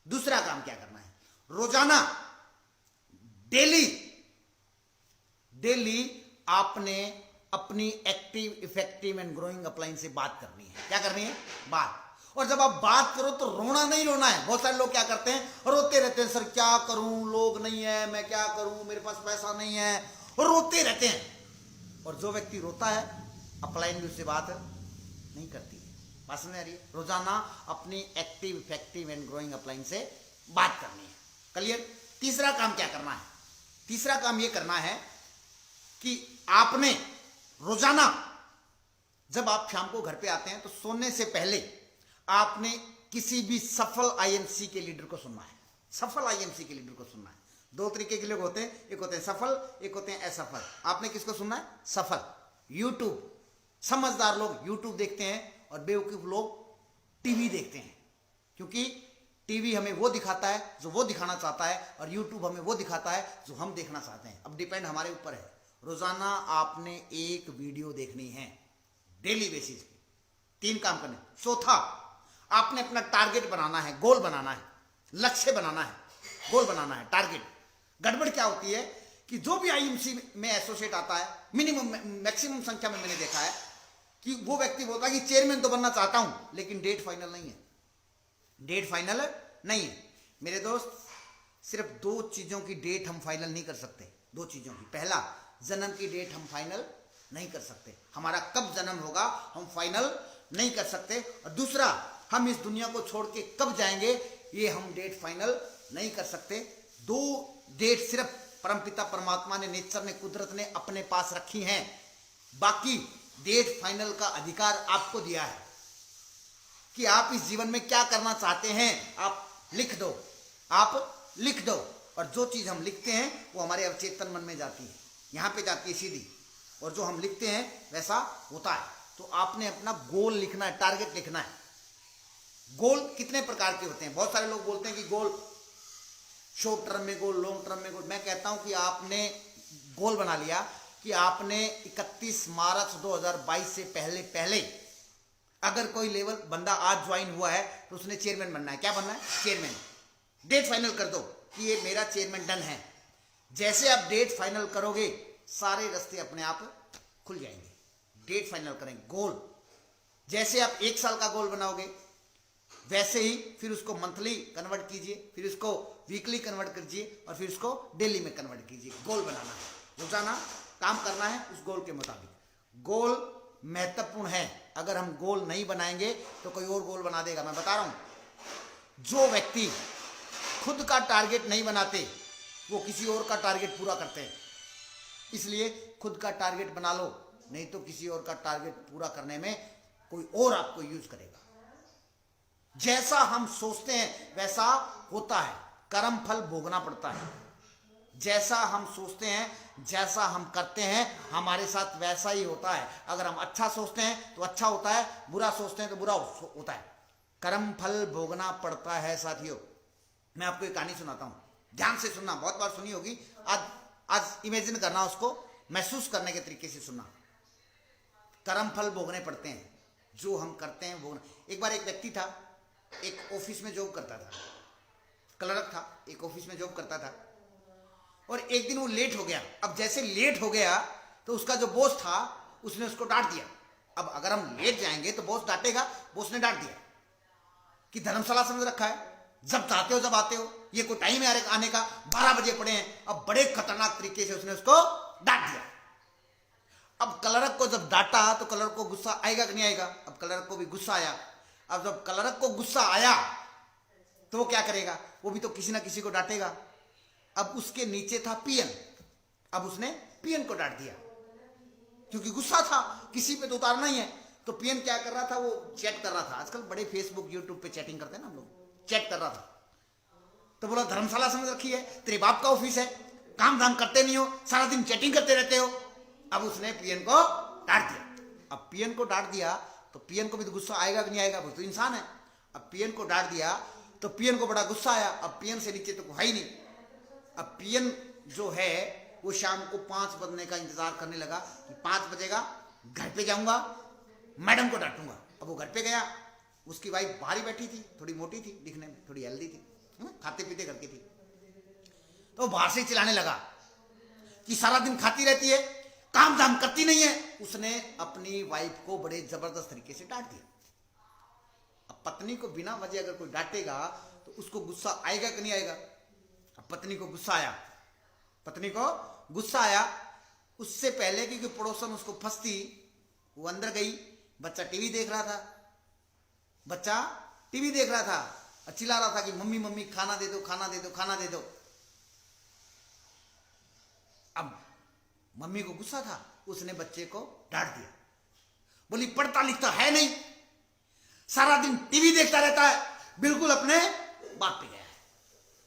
दूसरा काम क्या करना है, रोजाना डेली आपने अपनी active effective and growing upline से बात करनी है। क्या करनी है, बात। और जब आप बात करो तो रोना नहीं रोना है। बहुत सारे लोग क्या करते हैं, रोते रहते हैं, सर क्या करूं, लोग नहीं है, मैं क्या करूं, मेरे पास पैसा नहीं है, और रोते रहते हैं। और जो व्यक्ति रोता है अपलाइन भी उससे बात नहीं करती है। बात समझ आ रही है। रोजाना अपनी active effective and growing upline से बात करनी है। क्लियर। तीसरा काम क्या करना है, तीसरा काम ये करना है कि आपने रोजाना जब आप शाम को घर पे आते हैं तो सोने से पहले आपने किसी भी सफल आईएमसी के लीडर को सुनना है। सफल आईएमसी के लीडर को सुनना है। 2 तरीके के लोग होते हैं, एक होते हैं सफल, एक होते हैं असफल। आपने किसको सुनना है, सफल। यूट्यूब, समझदार लोग यूट्यूब देखते हैं और बेवकूफ लोग टीवी देखते हैं, क्योंकि टीवी हमें वो दिखाता है जो वो दिखाना चाहता है और यूट्यूब हमें वो दिखाता है जो हम देखना चाहते हैं। अब डिपेंड हमारे ऊपर है। रोजाना आपने एक वीडियो देखनी है डेली बेसिस पे। 3 काम करने। चौथा, आपने अपना टारगेट बनाना है, गोल बनाना है, लक्ष्य बनाना है, गोल बनाना है, टारगेट। गड़बड़ क्या होती है कि जो भी आईएमसी में एसोसिएट आता है, मैक्सिमम संख्या में मैंने देखा है कि वो व्यक्ति बोलता है कि चेयरमैन तो बनना चाहता हूं लेकिन डेट फाइनल नहीं है, डेट फाइनल नहीं है। मेरे दोस्त, सिर्फ 2 चीजों की डेट हम फाइनल नहीं कर सकते। 2 चीजों की। पहला, जन्म की डेट हम फाइनल नहीं कर सकते, हमारा कब जन्म होगा हम फाइनल नहीं कर सकते। और दूसरा, हम इस दुनिया को छोड़ के कब जाएंगे ये हम डेट फाइनल नहीं कर सकते। 2 डेट सिर्फ परमपिता परमात्मा ने, नेचर ने, कुदरत ने अपने पास रखी हैं। बाकी डेट फाइनल का अधिकार आपको दिया है कि आप इस जीवन में क्या करना चाहते हैं। आप लिख दो, आप लिख दो। और जो चीज हम लिखते हैं वो हमारे अवचेतन मन में जाती है, यहां पे जाती है सीधी, और जो हम लिखते हैं वैसा होता है। तो आपने अपना गोल लिखना है, टारगेट लिखना है। गोल कितने प्रकार के होते हैं। बहुत सारे लोग बोलते हैं कि गोल शॉर्ट टर्म में गोल, लॉन्ग टर्म में गोल। मैं कहता हूं कि आपने गोल बना लिया कि आपने 31 मार्च 2022 से पहले अगर कोई लेवल बंदा आज ज्वाइन हुआ है तो उसने चेयरमैन बनना है। क्या बनना है, चेयरमैन। डेट फाइनल कर दो कि ये मेरा चेयरमैन डन है। जैसे आप डेट फाइनल करोगे सारे रास्ते अपने आप खुल जाएंगे। डेट फाइनल करें, गोल। जैसे आप 1 साल का गोल बनाओगे वैसे ही फिर उसको मंथली कन्वर्ट कीजिए, फिर उसको वीकली कन्वर्ट कीजिए और फिर उसको डेली में कन्वर्ट कीजिए। गोल बनाना है, रोजाना काम करना है उस गोल के मुताबिक। गोल महत्वपूर्ण है। अगर हम गोल नहीं बनाएंगे तो कोई और गोल बना देगा। मैं बता रहा हूं, जो व्यक्ति खुद का टारगेट नहीं बनाते वो किसी और का टारगेट पूरा करते हैं। इसलिए खुद का टारगेट बना लो, नहीं तो किसी और का टारगेट पूरा करने में कोई और आपको यूज करेगा। जैसा हम सोचते हैं वैसा होता है, कर्म फल भोगना पड़ता है। जैसा हम सोचते हैं, जैसा हम करते हैं, हमारे साथ वैसा ही होता है। अगर हम अच्छा सोचते हैं तो अच्छा होता है, बुरा सोचते हैं तो बुरा होता है। कर्म फल भोगना पड़ता है साथियों। मैं आपको एक कहानी सुनाता हूं, ध्यान से सुनना, बहुत बार सुनी होगी, आज इमेजिन करना, उसको महसूस करने के तरीके से सुनना। कर्म फल भोगने पड़ते हैं, जो हम करते हैं भोगना। एक बार एक व्यक्ति था, एक ऑफिस में जॉब करता था, क्लर्क था, एक ऑफिस में जॉब करता था, और एक दिन वो लेट हो गया। अब जैसे लेट हो गया तो उसका जो बॉस था उसने उसको डांट दिया। अब अगर हम लेट जाएंगे तो बॉस डांटेगा, बॉस ने डांट दिया कि धर्मशाला समझ रखा है, जब चाहते हो जब आते हो, ये कोई टाइम है आने का, 12 बजे पड़े हैं। अब बड़े खतरनाक तरीके से उसने उसको डांट दिया। अब क्लर्क को जब डांटा तो क्लर्क को गुस्सा आएगा कि नहीं आएगा? अब क्लर्क को भी गुस्सा आया। अब जब क्लर्क को गुस्सा आया तो वो क्या करेगा? वो भी तो किसी ना किसी को डांटेगा। अब उसके नीचे था पीएन, अब उसने पीएन को डांट दिया क्योंकि गुस्सा था, किसी पे तो उतारना ही है। तो पीएन क्या कर रहा था? वो चैट कर रहा था। आजकल बड़े फेसबुक यूट्यूब पे चैटिंग करते हैं ना हम लोग, चैट कर रहा था। तो बोला धर्मशाला समझ रखी है, तेरे बाप का ऑफिस है, काम धाम करते नहीं हो, सारा दिन चैटिंग करते रहते हो। अब उसने पीएन को डांट दिया। अब पीएन को डांट दिया तो पीएन को भी तो गुस्सा आएगा कि नहीं आएगा? वो तो इंसान है। अब पीएन को डांट दिया तो पीएन को बड़ा गुस्सा आया। अब पीएन से नीचे तो है ही नहीं। अब पीएन जो है वो शाम को 5 बजने का इंतजार करने लगा कि 5 बजेगा, घर पे जाऊंगा, मैडम को डांटूंगा। अब वो घर पे गया, उसकी वाइफ बाहर ही बैठी थी, थोड़ी मोटी थी दिखने में, थोड़ी हेल्दी थी, खाते पीते करती थी। तो बाहर से चिल्लाने लगा कि सारा दिन खाती रहती है, काम धाम करती नहीं है। उसने अपनी वाइफ को बड़े जबरदस्त तरीके से डांट दिया। अब पत्नी को बिना वजह अगर कोई डांटेगा तो उसको गुस्सा आएगा कि नहीं आएगा? अब पत्नी को गुस्सा आया, पत्नी को गुस्सा आया। उससे पहले क्योंकि पड़ोसन उसको फंसती, वो अंदर गई। बच्चा टीवी देख रहा था, बच्चा टीवी देख रहा था और चिल्ला रहा था कि मम्मी मम्मी खाना दे दो, खाना दे दो, खाना दे दो। अब मम्मी को गुस्सा था, उसने बच्चे को डांट दिया। बोली पढ़ता लिखता है नहीं, सारा दिन टीवी देखता रहता है, बिल्कुल अपने बाप पे गया है।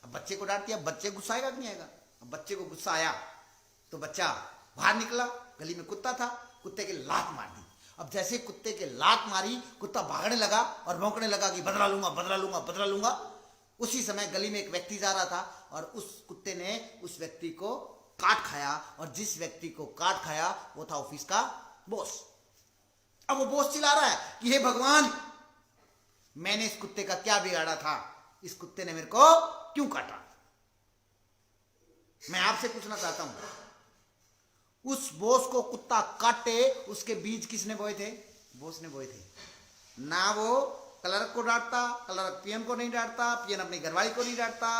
अब बच्चे को डांट दिया, बच्चे गुस्सा आएगा कि नहीं आएगा? अब बच्चे को गुस्सा आया तो बच्चा बाहर निकला, गली में कुत्ता था, कुत्ते के लात मार दी। अब जैसे कुत्ते के लात मारी, कुत्ता भागने लगा और भौंकने लगा कि बदला लूंगा, बदला लूंगा, बदला लूंगा। उसी समय गली में एक व्यक्ति जा रहा था और उस कुत्ते ने उस व्यक्ति को काट खाया, और जिस व्यक्ति को काट खाया वो था ऑफिस का बॉस। अब वो बॉस चिल्ला रहा है कि हे भगवान, मैंने इस कुत्ते का क्या बिगाड़ा था, इस कुत्ते ने मेरे को क्यों काटा? मैं आपसे पूछना चाहता हूं, उस बॉस को कुत्ता काटे उसके बीज किसने बोए थे? बॉस ने बोए थे ना। वो क्लर्क को डांटता, क्लर्क पीएम को नहीं डांटता, पीएम अपनी घरवाली को नहीं डांटता,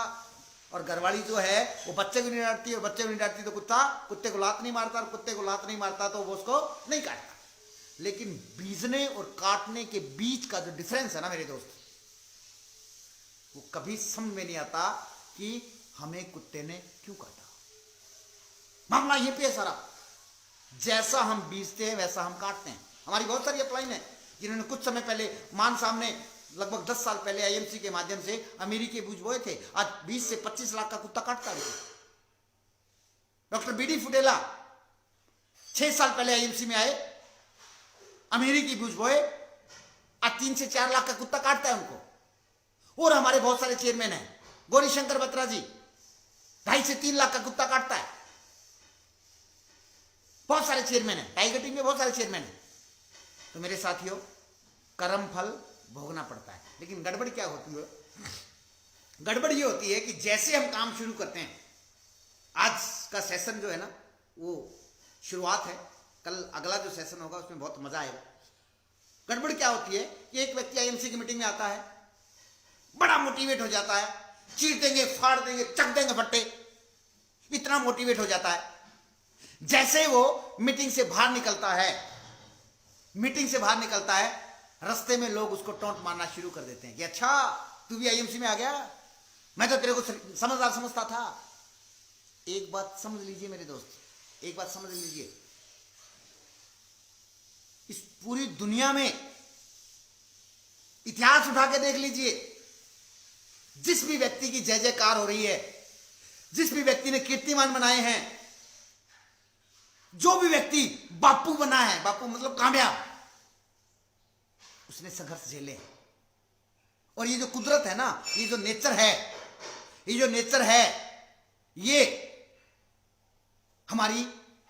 और घरवाली जो है वो बच्चे को नहीं डांटती, और बच्चे को नहीं डांटती तो कुत्ता कुत्ते को लात नहीं मारता, और कुत्ते को लात नहीं मारता तो वो उसको नहीं काटता। लेकिन बीजने और काटने के बीच का जो डिफरेंस है ना मेरे दोस्त, वो कभी समझ में नहीं आता कि हमें कुत्ते ने क्यों काटा। मामला ये पे है सारा, जैसा हम बीजते हैं वैसा हम काटते हैं। हमारी बहुत सारी अपलाइन है जिन्होंने कुछ समय पहले मान सामने लगभग 10 साल पहले आईएमसी के माध्यम से अमेरिकी बीज बोए थे। आज 20 से 25 लाख का कुत्ता काटता है। डॉक्टर बीडी फुडेला 6 साल पहले आईएमसी में आए, अमेरिकी बीज बोए, आज 3 से 4 लाख का कुत्ता काटता है उनको। और हमारे बहुत सारे चेयरमैन हैं, गौरीशंकर बत्रा जी 2.5 से 3 लाख का कुत्ता काटता है। बहुत सारे चेयरमैन हैं, टाइगर टीम में बहुत सारे चेयरमैन हैं। तो मेरे साथियों, कर्म फल भोगना पड़ता है। लेकिन गड़बड़ क्या होती है? गड़बड़ ये होती है कि जैसे हम काम शुरू करते हैं, आज का सेशन जो है ना वो शुरुआत है, कल अगला जो सेशन होगा उसमें बहुत मजा आएगा। गड़बड़ क्या होती है कि एक व्यक्ति आईएमसी की मीटिंग में आता है, बड़ा मोटिवेट हो जाता है, चीर देंगे, फाड़ देंगे, चक देंगे फट्टे, इतना मोटिवेट हो जाता है। जैसे वो मीटिंग से बाहर निकलता है, मीटिंग से बाहर निकलता है, रास्ते में लोग उसको टोंट मारना शुरू कर देते हैं कि अच्छा तू भी आईएमसी में आ गया, मैं तो तेरे को समझदार समझता था। एक बात समझ लीजिए मेरे दोस्त, एक बात समझ लीजिए, इस पूरी दुनिया में इतिहास उठा के देख लीजिए, जिस भी व्यक्ति की जय जयकार हो रही है, जिस भी व्यक्ति ने कीर्तिमान बनाए हैं, जो भी व्यक्ति बापू बना है, बापू मतलब कामयाब, उसने संघर्ष झेले। और ये जो कुदरत है ना, ये जो नेचर है, ये जो नेचर है, ये हमारी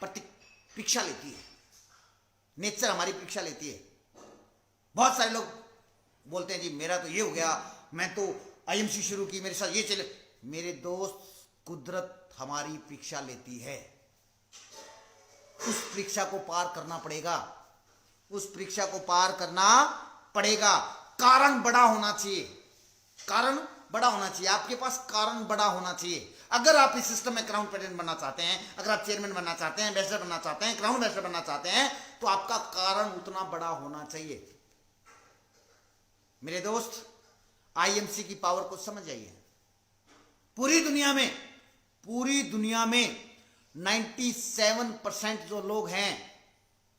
परीक्षा लेती है। नेचर हमारी परीक्षा लेती है। बहुत सारे लोग बोलते हैं जी मेरा तो ये हो गया, मैं तो आईएमसी शुरू की, मेरे साथ ये चले। मेरे दोस्त, कुदरत हमारी परीक्षा लेती है। उस परीक्षा को पार करना पड़ेगा, उस परीक्षा को पार करना पड़ेगा। कारण बड़ा होना चाहिए, कारण बड़ा होना चाहिए, आपके पास कारण बड़ा होना चाहिए। अगर आप इस सिस्टम में क्राउन प्रेसिडेंट बनना चाहते हैं, अगर आप चेयरमैन बनना चाहते हैं, एम्बेसडर बनना चाहते हैं, क्राउन एम्बेसडर बनना चाहते हैं, तो आपका कारण उतना बड़ा होना चाहिए। मेरे दोस्त, आईएमसी की पावर को समझ जाइए। पूरी दुनिया में 97% जो लोग हैं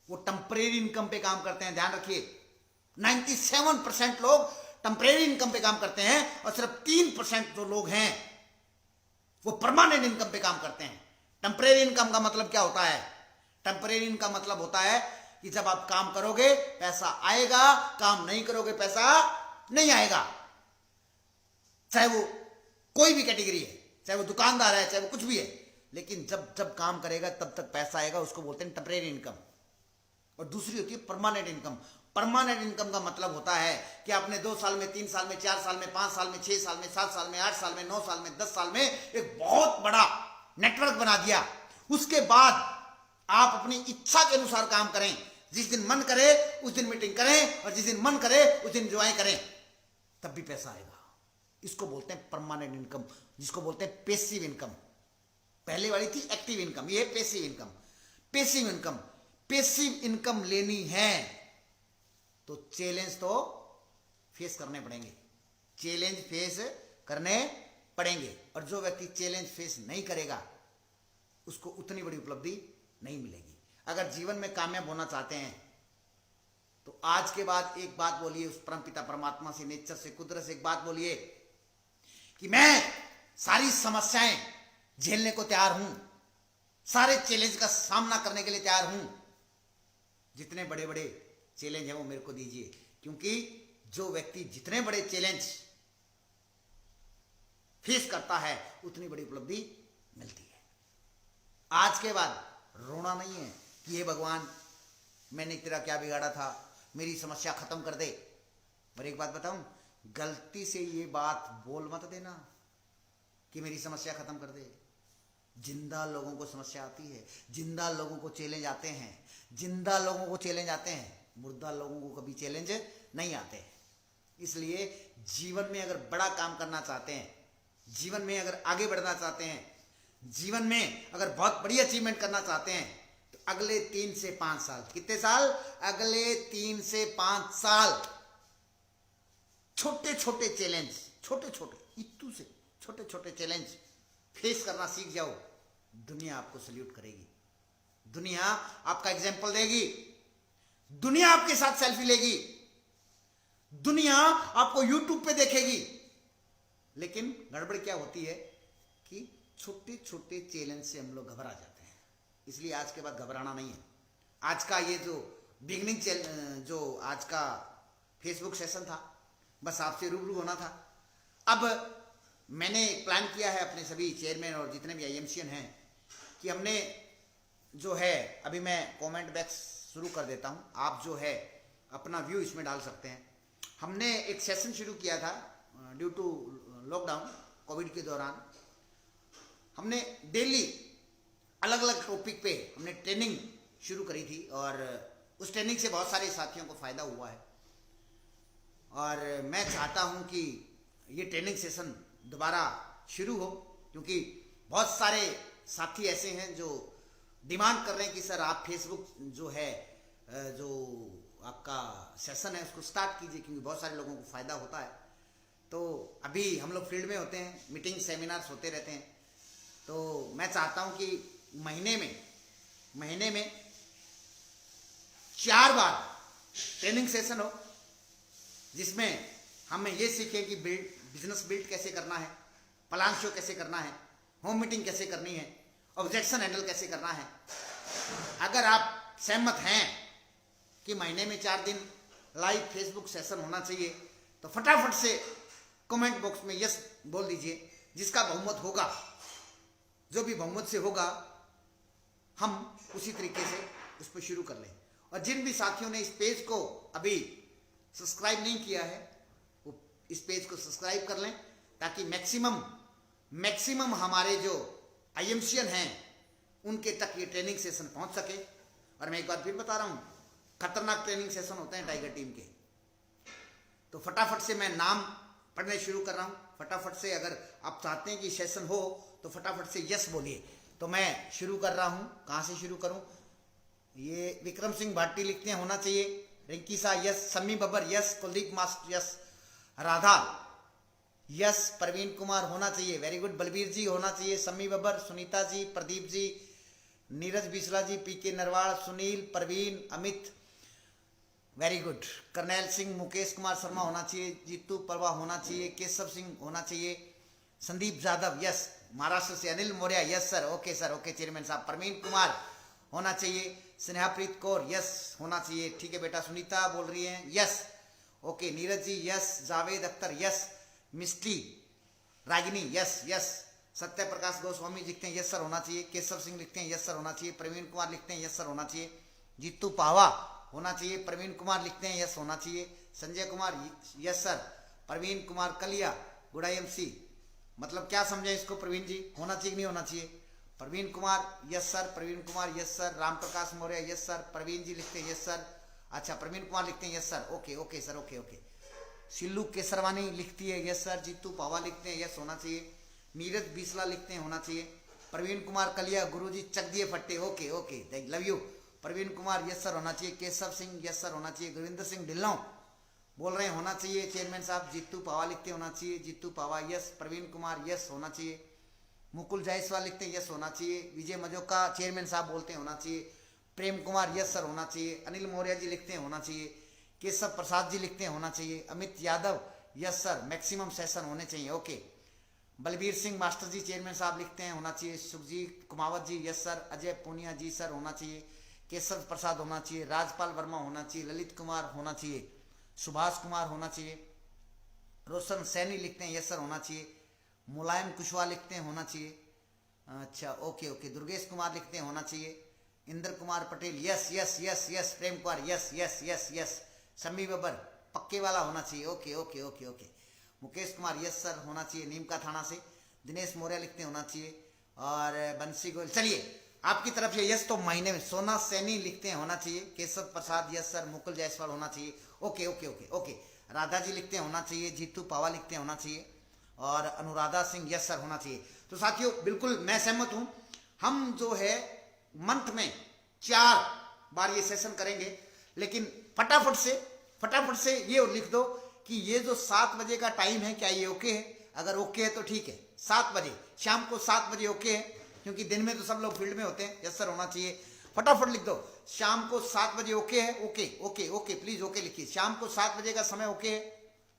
वो टेम्परेरी इनकम पे काम करते हैं। ध्यान रखिए, 97% लोग टेम्परेरी इनकम पे काम करते हैं और सिर्फ 3% जो लोग हैं वो परमानेंट इनकम पे काम करते हैं। टेम्परेरी इनकम का मतलब क्या होता है? टेम्परेरी इनकम का मतलब होता है कि जब आप काम करोगे पैसा आएगा, काम नहीं करोगे पैसा नहीं आएगा। चाहे वो कोई भी कैटेगरी है, चाहे वो दुकानदार है, चाहे वो कुछ भी है, लेकिन जब जब काम करेगा तब तक पैसा आएगा, उसको बोलते हैं टेम्परेरी इनकम। और दूसरी होती है परमानेंट इनकम। परमानेंट इनकम का मतलब होता है कि आपने 2 साल में, 3 साल में, 4 साल में, 5 साल में, 6 साल में, 7 साल में, 8 साल में, 9 साल में, 10 साल में एक बहुत बड़ा नेटवर्क बना दिया। उसके बाद आप अपनी इच्छा के अनुसार काम करें। जिस दिन मन करे उस दिन मीटिंग करें, और जिस दिन मन करे उस दिन एंजॉय करें, तब भी पैसा आएगा। इसको बोलते हैं परमानेंट इनकम, जिसको बोलते हैं पेसिव इनकम। पहले वाली थी एक्टिव इनकम, ये passive income. Passive income, passive income लेनी है तो चैलेंज तो फेस करने पड़ेंगे, चैलेंज फेस करने पड़ेंगे। और जो व्यक्ति चैलेंज फेस नहीं करेगा उसको उतनी बड़ी उपलब्धि नहीं मिलेगी। अगर जीवन में कामयाब होना चाहते हैं तो आज के बाद एक बात बोलिए उस परमपिता परमात्मा से, नेचर से, कुदरत से एक बात बोलिए कि मैं सारी समस्याएं झेलने को तैयार हूं, सारे चैलेंज का सामना करने के लिए तैयार हूं। जितने बड़े बड़े चैलेंज है वो मेरे को दीजिए, क्योंकि जो व्यक्ति जितने बड़े चैलेंज फेस करता है उतनी बड़ी उपलब्धि मिलती है। आज के बाद रोना नहीं है कि हे भगवान मैंने तेरा क्या बिगाड़ा था, मेरी समस्या खत्म कर दे। पर एक बात बताऊं, गलती से ये बात बोल मत देना कि मेरी समस्या खत्म कर दे। जिंदा लोगों को समस्या आती है, जिंदा लोगों को चैलेंज आते हैं, जिंदा लोगों को चैलेंज आते हैं, मुर्दा लोगों को कभी चैलेंज नहीं आते। इसलिए जीवन में अगर बड़ा काम करना चाहते हैं, जीवन में अगर आगे बढ़ना चाहते हैं, जीवन में अगर बहुत बड़ी अचीवमेंट करना चाहते हैं, तो अगले 3 से 5 साल, कितने साल? अगले 3 से 5 साल छोटे छोटे चैलेंज, छोटे छोटे इत्तू से छोटे छोटे चैलेंज फेस करना सीख जाओ। दुनिया आपको सल्यूट करेगी, दुनिया आपका एग्जाम्पल देगी, दुनिया आपके साथ सेल्फी लेगी, दुनिया आपको यूट्यूब पे देखेगी। लेकिन गड़बड़ क्या होती है कि छोटे छोटे चैलेंज से हम लोग घबरा जाते हैं। इसलिए आज के बाद घबराना नहीं है। आज का ये जो बिगनिंग, जो आज का फेसबुक सेशन था, बस आपसे रूबरू होना था। अब मैंने प्लान किया है अपने सभी चेयरमैन और जितने भी आईएमसीएन हैं कि हमने जो है, अभी मैं कमेंट बॉक्स शुरू कर देता हूं, आप जो है अपना व्यू इसमें डाल सकते हैं। हमने एक सेशन शुरू किया था ड्यू टू लॉकडाउन, कोविड के दौरान। हमने डेली अलग अलग टॉपिक पे हमने ट्रेनिंग शुरू करी थी और उस ट्रेनिंग से बहुत सारे साथियों को फ़ायदा हुआ है। और मैं चाहता हूं कि ये ट्रेनिंग सेशन दोबारा शुरू हो, क्योंकि बहुत सारे साथी ऐसे हैं जो डिमांड कर रहे हैं कि सर आप फेसबुक जो है, जो आपका सेशन है उसको स्टार्ट कीजिए, क्योंकि बहुत सारे लोगों को फ़ायदा होता है। तो अभी हम लोग फील्ड में होते हैं, मीटिंग सेमिनार्स होते रहते हैं, तो मैं चाहता हूं कि महीने में महीने में 4 बार ट्रेनिंग सेशन हो, जिसमें हमें ये सीखें कि बिजनेस बिल्ड कैसे करना है, प्लान शो कैसे करना है, होम मीटिंग कैसे करनी है, ऑब्जेक्शन हैंडल कैसे करना है। अगर आप सहमत हैं कि महीने में 4 दिन लाइव फेसबुक सेशन होना चाहिए, तो फटाफट से कमेंट बॉक्स में यस बोल दीजिए। जिसका बहुमत होगा, जो भी बहुमत से होगा, हम उसी तरीके से उस पर शुरू कर लें। और जिन भी साथियों ने इस पेज को अभी सब्सक्राइब नहीं किया है, वो इस पेज को सब्सक्राइब कर लें, ताकि मैक्सिमम हमारे जो आईएमसीएन हैं उनके तक ये ट्रेनिंग सेशन पहुंच सके। और मैं एक बार फिर बता रहा हूं, खतरनाक ट्रेनिंग सेशन होते हैं टाइगर टीम के। तो फटाफट से मैं नाम पढ़ने शुरू कर रहा हूं। फटाफट से अगर आप चाहते हैं कि सेशन हो तो फटाफट से यस बोलिए। तो मैं शुरू कर रहा हूं। कहां से शुरू करूं? ये विक्रम सिंह भाटी लिखते हैं होना चाहिए, रिंकी सा yes, Sammi Babbar yes, Kuldeep master yes, Radha yes, Praveen Kumar होना चाहिए, वेरी गुड, बलबीर जी होना चाहिए, Sammi Babbar, Sunita ji, Pradeep ji, Neeraj Bisla ji, PK Narwal, Sunil, Praveen, Amit, very good, Karnail Singh, Mukesh Kumar Sharma होना चाहिए, जीतू परवा होना चाहिए, केशव सिंह होना चाहिए, संदीप यादव यस, महाराष्ट्र से Anil Maurya yes sir, okay chairman साहब, प्रवीण कुमार होना चाहिए, स्नेहाप्रीत कौर यस होना चाहिए, ठीक है बेटा, सुनीता बोल रही है yes, okay, Neeraj ji yes, Javed Akhtar yes, मिस्टी रागिनी यस, सत्य प्रकाश गोस्वामी लिखते हैं यस सर होना चाहिए, केशव सिंह लिखते हैं यस सर होना चाहिए, प्रवीण कुमार लिखते हैं यस सर होना चाहिए, जीतू पावा होना चाहिए, प्रवीण कुमार लिखते हैं यस होना चाहिए, संजय कुमार यस सर, प्रवीण कुमार कलिया गुड IMC, मतलब क्या समझे इसको प्रवीण जी, होना चाहिए कि नहीं होना चाहिए? Praveen Kumar yes sir, Praveen Kumar yes sir, Ram Prakash Maurya yes sir, Praveen ji लिखते हैं यस सर, अच्छा प्रवीण कुमार लिखते हैं yes sir, okay sir, okay, Sillu Kesarwani लिखती है यस सर, जीतू पावा लिखते हैं यस होना चाहिए, नीरज बीसला लिखते हैं होना चाहिए, प्रवीण कुमार कलिया गुरुजी चक दिए फट्टे, okay love you, Praveen Kumar yes sir होना चाहिए, केशव सिंह यस सर होना चाहिए, गुरविंदर सिंह ढिल्लों बोल रहे हैं होना चाहिए, चेयरमैन साहब, जीतू पावा लिखते होना चाहिए, जीतू पावा यस, प्रवीण कुमार यस होना चाहिए, मुकुल जायसवाल लिखते हैं यस होना चाहिए, विजय मजोका चेयरमैन साहब बोलते हैं होना चाहिए, प्रेम कुमार यस सर होना चाहिए, अनिल मौर्य जी लिखते हैं होना चाहिए, केशव प्रसाद जी लिखते हैं होना चाहिए, Amit Yadav yes sir, maximum session होने चाहिए, ओके, बलबीर सिंह मास्टर जी चेयरमैन साहब लिखते हैं होना चाहिए, सुखजीत कुमावत जी यस सर, अजय पूनिया जी सर होना चाहिए, केशव प्रसाद होना चाहिए, राजपाल वर्मा होना चाहिए, ललित कुमार होना चाहिए, सुभाष कुमार होना चाहिए, रोशन सैनी लिखते हैं यस सर होना चाहिए, मुलायम कुशवाहा लिखते हैं होना चाहिए, अच्छा ओके, दुर्गेश कुमार लिखते हैं होना चाहिए, इंद्र कुमार पटेल यस, प्रेम कुमार यस, शम्मी बब्बर पक्के वाला होना चाहिए, okay, Mukesh Kumar yes sir होना चाहिए, नीम का थाना से, दिनेश मौर्य लिखते होना चाहिए, और बंसी गोयल, चलिए आपकी तरफ से यस। तो महीने में सोना सैनी लिखते हैं होना चाहिए, केशव प्रसाद यस सर, मुकुल जायसवाल होना चाहिए, ओके, राधा जी लिखते हैं होना चाहिए, जीतू पावा लिखते हैं होना चाहिए, और अनुराधा सिंह यस सर होना चाहिए। तो साथियों बिल्कुल मैं सहमत हूं, हम जो है मंथ में 4 बार ये सेशन करेंगे, लेकिन फटाफट से ये लिख दो कि ये जो 7 बजे का टाइम है, क्या ये ओके है? अगर ओके है तो ठीक है, 7 बजे शाम को 7 बजे ओके है, क्योंकि दिन में तो सब लोग फील्ड में होते हैं, यस सर होना चाहिए। फटाफट लिख दो, शाम को 7 बजे ओके है, ओके प्लीज ओके लिखिए, शाम को 7 बजे का समय ओके है,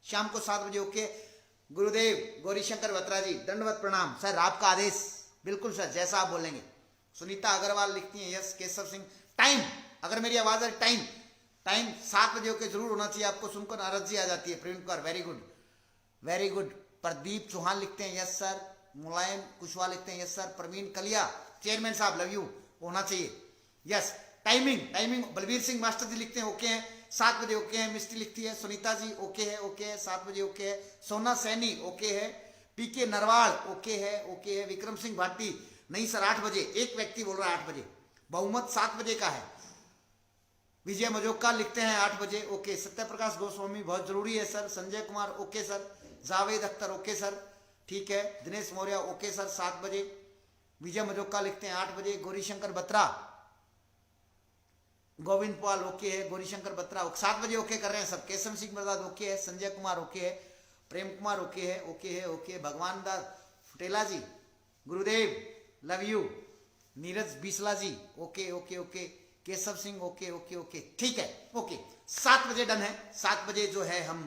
शाम को 7 बजे ओके। गुरुदेव गौरीशंकर बत्रा जी दंडवत प्रणाम सर, आपका आदेश, बिल्कुल सर जैसा आप बोलेंगे। सुनीता अग्रवाल लिखती हैं यस, केशव सिंह टाइम, अगर मेरी आवाज है टाइम 7 बजे ओके जरूर होना चाहिए, आपको सुनकर नाराज जी आ जाती है। प्रवीण कुमार वेरी गुड, प्रदीप चौहान लिखते हैं यस सर, मुलायम कुशवाहा लिखते हैं यस सर, प्रवीण कलिया चेयरमैन साहब लव यू होना चाहिए yes. Timing Balbir Singh master ji लिखते हैं ओके हैं, 7 बजे ओके है, मिस्टी लिखती है, सुनीता जी ओके है 7 बजे ओके है, सोना सैनी ओके है, पीके नरवाल ओके है, विक्रम सिंह भाटी नहीं सर 8 बजे, एक व्यक्ति बोल रहा है 8 बजे, बहुमत 7 बजे का है। विजय मजोका लिखते हैं 8 बजे ओके, सत्य प्रकाश गोस्वामी बहुत जरूरी है sir, Sanjay Kumar okay sir, Javed Akhtar okay sir, ठीक है, दिनेश मौर्य ओके सर 7 बजे, विजय मजोका लिखते हैं 8 बजे, गौरीशंकर बत्रा गोविंद पाल ओके है, गौरीशंकर बत्रा 7 बजे ओके कर रहे हैं सब, केशव सिंह प्रसाद ओके है, संजय कुमार ओके है, प्रेम कुमार ओके है, भगवान दास Futela ji Gurudev love you Neeraj Bisla ji, okay okay okay. Keshav Singh, okay okay okay, ठीक है, ओके। 7 बजे डन है। 7 बजे जो है हम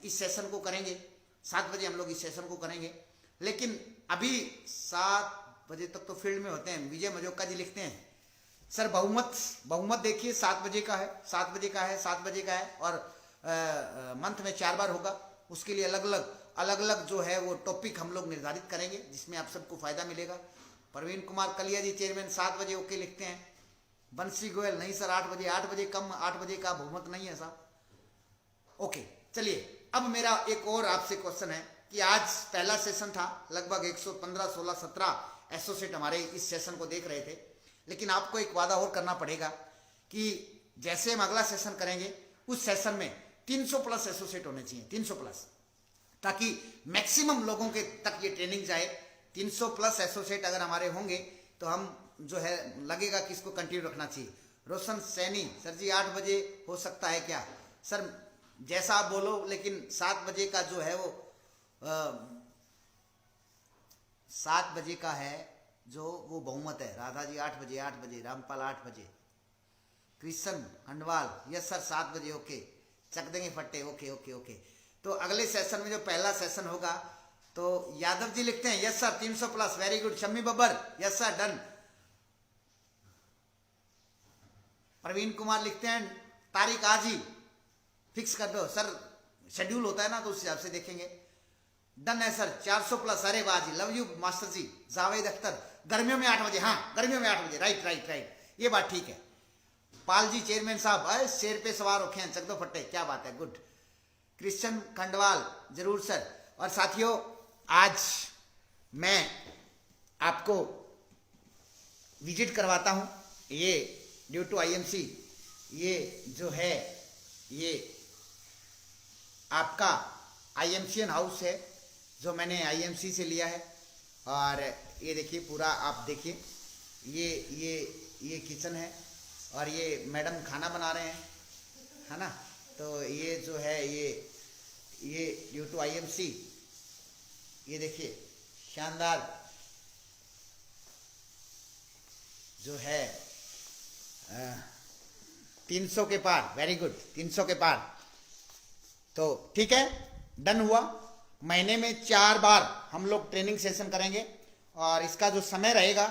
इस सेशन को करेंगे। 7 बजे हम लोग इस सेशन को करेंगे। लेकिन अभी 7 बजे तक तो फील्ड में होते हैं। विजय मजोका जी लिखते हैं सर बहुमत देखिए 7 बजे का है, 7 बजे का है, 7 बजे का है। और मंथ में 4 बार होगा। उसके लिए अलग अलग जो है वो टॉपिक हम लोग निर्धारित करेंगे जिसमें आप सबको फायदा मिलेगा। प्रवीण कुमार कलिया जी चेयरमैन 7 बजे ओके लिखते हैं। बंसी गोयल नहीं सर 8 बजे, 8 बजे कम, 8 बजे का बहुमत नहीं है साहब। ओके चलिए, अब मेरा एक और आपसे क्वेश्चन है कि आज पहला सेशन था, लगभग 115, 16, 17 एसोसिएट हमारे इस सेशन को देख रहे थे। लेकिन आपको एक वादा और करना पड़ेगा कि जैसे हम अगला सेशन करेंगे उस सेशन में 300 प्लस एसोसिएट होने चाहिए, 300 प्लस, ताकि मैक्सिमम लोगों के तक ये ट्रेनिंग जाए। 300 प्लस एसोसिएट अगर हमारे होंगे तो हम जो है लगेगा कि इसको कंटिन्यू रखना चाहिए। रोशन सैनी सर जी 8 बजे हो सकता है क्या? सर जैसा आप बोलो, लेकिन 7 बजे का जो है वो 7 बजे का है जो वो बहुमत है। राधा जी 8 बजे, 8 बजे, रामपाल 8 बजे, कृष्ण हंडवाल यस सर 7 बजे ओके, चक देंगे फट्टे, ओके ओके ओके। तो अगले सेशन में जो पहला सेशन होगा तो यादव जी लिखते हैं yes sir 300 plus, very good. Shammi Babbar yes sir done. Praveen Kumar लिखते हैं तारीख आज ही फिक्स कर दो सर, शेड्यूल होता है ना तो उस हिसाब से देखेंगे। डन है सर 400 प्लस, अरे वाह जी, लव यू मास्टर जी। जावेद अख्तर गर्मियों में 8 बजे, हाँ गर्मियों में 8 बजे, राइट राइट राइट, ये बात ठीक है। पाल जी चेयरमैन साहब अरे शेर पे सवार होके हैं, चक दो फट्टे, क्या बात है, गुड। क्रिश्चियन खंडवाल जरूर सर। और साथियों आज मैं आपको विजिट करवाता हूं, ये ड्यू टू आईएमसी, ये जो है ये आपका आईएमसीएन हाउस है जो मैंने आईएमसी से लिया है। और ये देखिए पूरा आप देखिए, ये किचन है और ये मैडम खाना बना रहे हैं, है ना। तो ये जो है ये ड्यू टू आईएमसी, ये देखिए शानदार जो है 300 के पार, वेरी गुड, 300 के पार। तो ठीक है, डन हुआ। महीने में 4 बार हम लोग ट्रेनिंग सेशन करेंगे और इसका जो समय रहेगा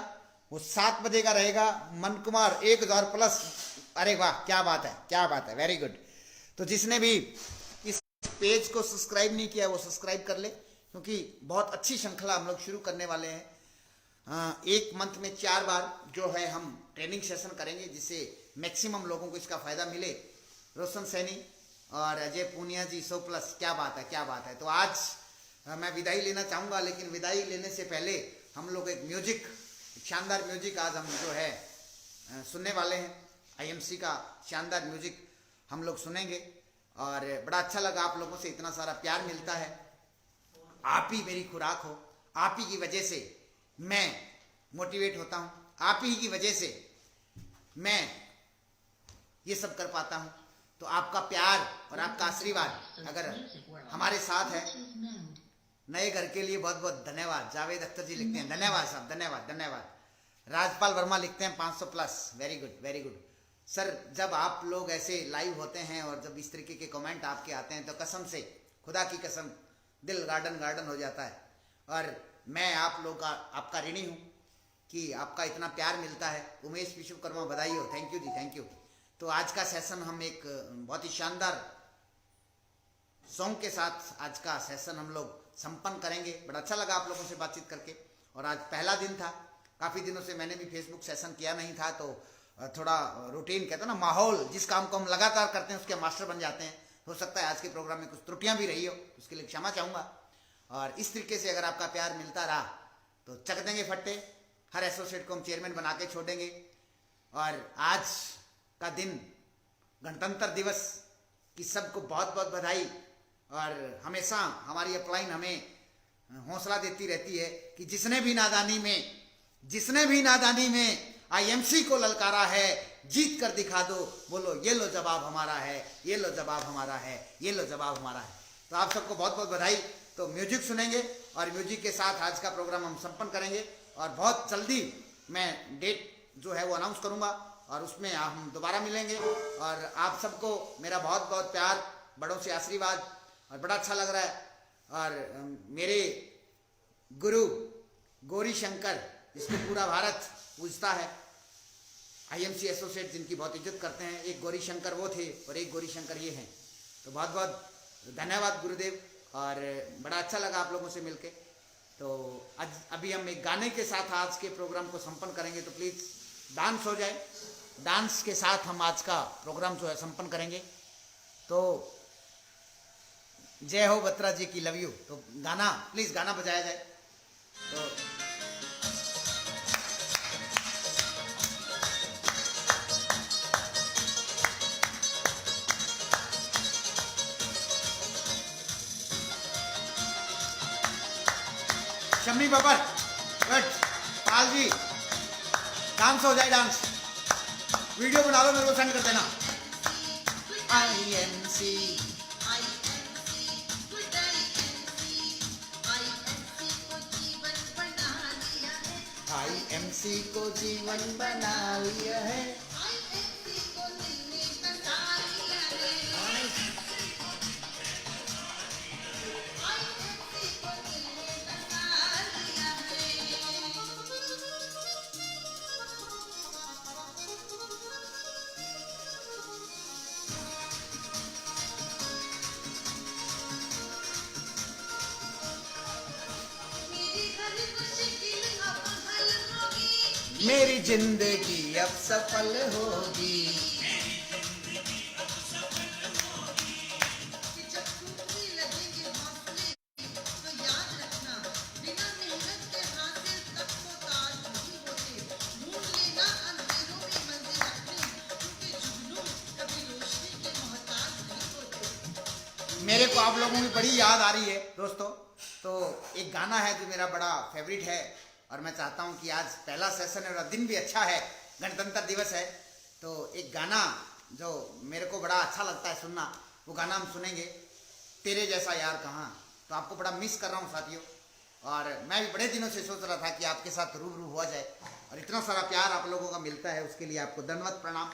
वो 7 बजे का रहेगा। मन कुमार 1000 प्लस, अरे वाह क्या बात है, क्या बात है, वेरी गुड। तो जिसने भी इस पेज को सब्सक्राइब नहीं किया वो सब्सक्राइब कर ले, क्योंकि बहुत अच्छी श्रृंखला हम लोग शुरू करने वाले हैं। एक मंथ में 4 बार जो है हम ट्रेनिंग सेशन करेंगे जिससे मैक्सिमम लोगों को इसका फायदा मिले। रोशन सैनी और अजय पूनिया जी 100 प्लस, क्या बात है, क्या बात है। तो आज मैं विदाई लेना चाहूँगा, लेकिन विदाई लेने से पहले हम लोग एक म्यूजिक, शानदार म्यूजिक आज हम जो है सुनने वाले हैं। आईएमसी का शानदार म्यूजिक हम लोग सुनेंगे और बड़ा अच्छा लगा, आप लोगों से इतना सारा प्यार मिलता है। आप ही मेरी खुराक हो, आप ही की वजह से मैं मोटिवेट होता हूँ, आप ही की वजह से मैं ये सब कर पाता हूँ। तो आपका प्यार और आपका आशीर्वाद अगर हमारे साथ है, नए घर के लिए बहुत बहुत धन्यवाद। जावेद अख्तर जी लिखते हैं धन्यवाद साहब, धन्यवाद धन्यवाद। राजपाल वर्मा लिखते हैं 500 plus, very good very good. Sir जब आप लोग ऐसे लाइव होते हैं और जब इस तरीके के कमेंट आपके आते हैं तो कसम से, खुदा की कसम, दिल गार्डन गार्डन हो जाता है। और मैं आप लोग का आपका ऋणी हूँ कि आपका इतना प्यार मिलता है। उमेश विश्वकर्मा बधाई हो, थैंक यू जी, थैंक यू। तो आज का सेशन हम एक बहुत ही शानदार सॉन्ग के साथ आज का सेशन हम लोग संपन्न करेंगे। बड़ा अच्छा लगा आप लोगों से बातचीत करके और आज पहला दिन था। काफ़ी दिनों से मैंने भी फेसबुक सेशन किया नहीं था, तो थोड़ा रूटीन कहते हैं ना, माहौल, जिस काम को हम लगातार करते हैं उसके मास्टर बन जाते हैं। हो सकता है आज के प्रोग्राम में कुछ त्रुटियां भी रही हो, उसके लिए क्षमा चाहूँगा। और इस तरीके से अगर आपका प्यार मिलता रहा तो चक देंगे फट्टे, हर एसोसिएट को हम चेयरमैन बना के छोड़ेंगे। और आज का दिन गणतंत्र दिवस की सबको बहुत बहुत बधाई। और हमेशा हमारी अपलाइन हमें हौसला देती रहती है कि जिसने भी नादानी में आईएमसी को ललकारा है, जीत कर दिखा दो, बोलो ये लो जवाब हमारा है, ये लो जवाब हमारा है, ये लो जवाब हमारा है। तो आप सबको बहुत बहुत बधाई। तो म्यूजिक सुनेंगे और म्यूजिक के साथ आज का प्रोग्राम हम संपन्न करेंगे और बहुत जल्दी मैं डेट जो है वो अनाउंस करूँगा और उसमें हम दोबारा मिलेंगे। और आप सबको मेरा बहुत बहुत प्यार, बड़ों से आशीर्वाद, और बड़ा अच्छा लग रहा है। और मेरे गुरु गौरी शंकर, जिसको पूरा भारत पूजता है, IMC एसोसिएट जिनकी बहुत इज्जत करते हैं, एक गौरी शंकर वो थे और एक गौरी शंकर ये हैं। तो बहुत बहुत धन्यवाद गुरुदेव, और बड़ा अच्छा लगा आप लोगों से मिलके। तो आज अभी हम एक गाने के साथ आज के प्रोग्राम को संपन्न करेंगे, तो प्लीज़ डांस हो जाए। डांस के साथ हम आज का प्रोग्राम जो है संपन्न करेंगे। तो जय हो बत्रा जी की, लव यू। तो गाना प्लीज़ गाना बजाया जाए। तो शम्मी बबर, गुड। पाल जी, डांस हो जाए, डांस वीडियो बना लो, मेरे को सेंड कर देना। IMC को जीवन बना लिया है। मेरी जिंदगी अब सफल होगी। मेरे को आप लोगों की बड़ी याद आ रही है दोस्तों। तो एक गाना है जो मेरा बड़ा फेवरेट है, और मैं चाहता हूं कि आज पहला सेशन है और दिन भी अच्छा है, गणतंत्र दिवस है। तो एक गाना जो मेरे को बड़ा अच्छा लगता है सुनना, वो गाना हम सुनेंगे, तेरे जैसा यार कहाँ। तो आपको बड़ा मिस कर रहा हूँ साथियों, और मैं भी बड़े दिनों से सोच रहा था कि आपके साथ रूबरू हुआ जाए, और इतना सारा प्यार आप लोगों का मिलता है, उसके लिए आपको दंडवत प्रणाम,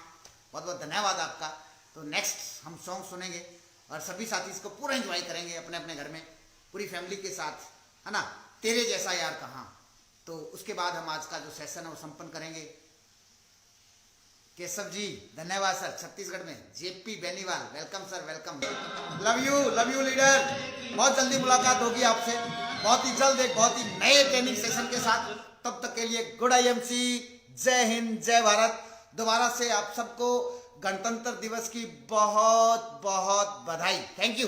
बहुत बहुत धन्यवाद आपका। तो नेक्स्ट हम सॉन्ग सुनेंगे और सभी साथी इसको पूरा एंजॉय करेंगे अपने अपने घर में, पूरी फैमिली के साथ, है ना। तेरे जैसा यार कहाँ। तो उसके बाद हम आज का जो सेशन है वो संपन्न करेंगे। केशव जी धन्यवाद सर, छत्तीसगढ़ में। JP Beniwal, welcome sir, welcome. Love you leader. बहुत जल्दी मुलाकात होगी आपसे, बहुत ही जल्द एक बहुत ही नए ट्रेनिंग सेशन के साथ। तब तक के लिए गुड IMC, जय हिंद, जय भारत। दोबारा से आप सबको गणतंत्र दिवस की बहुत बहुत बधाई। Thank you.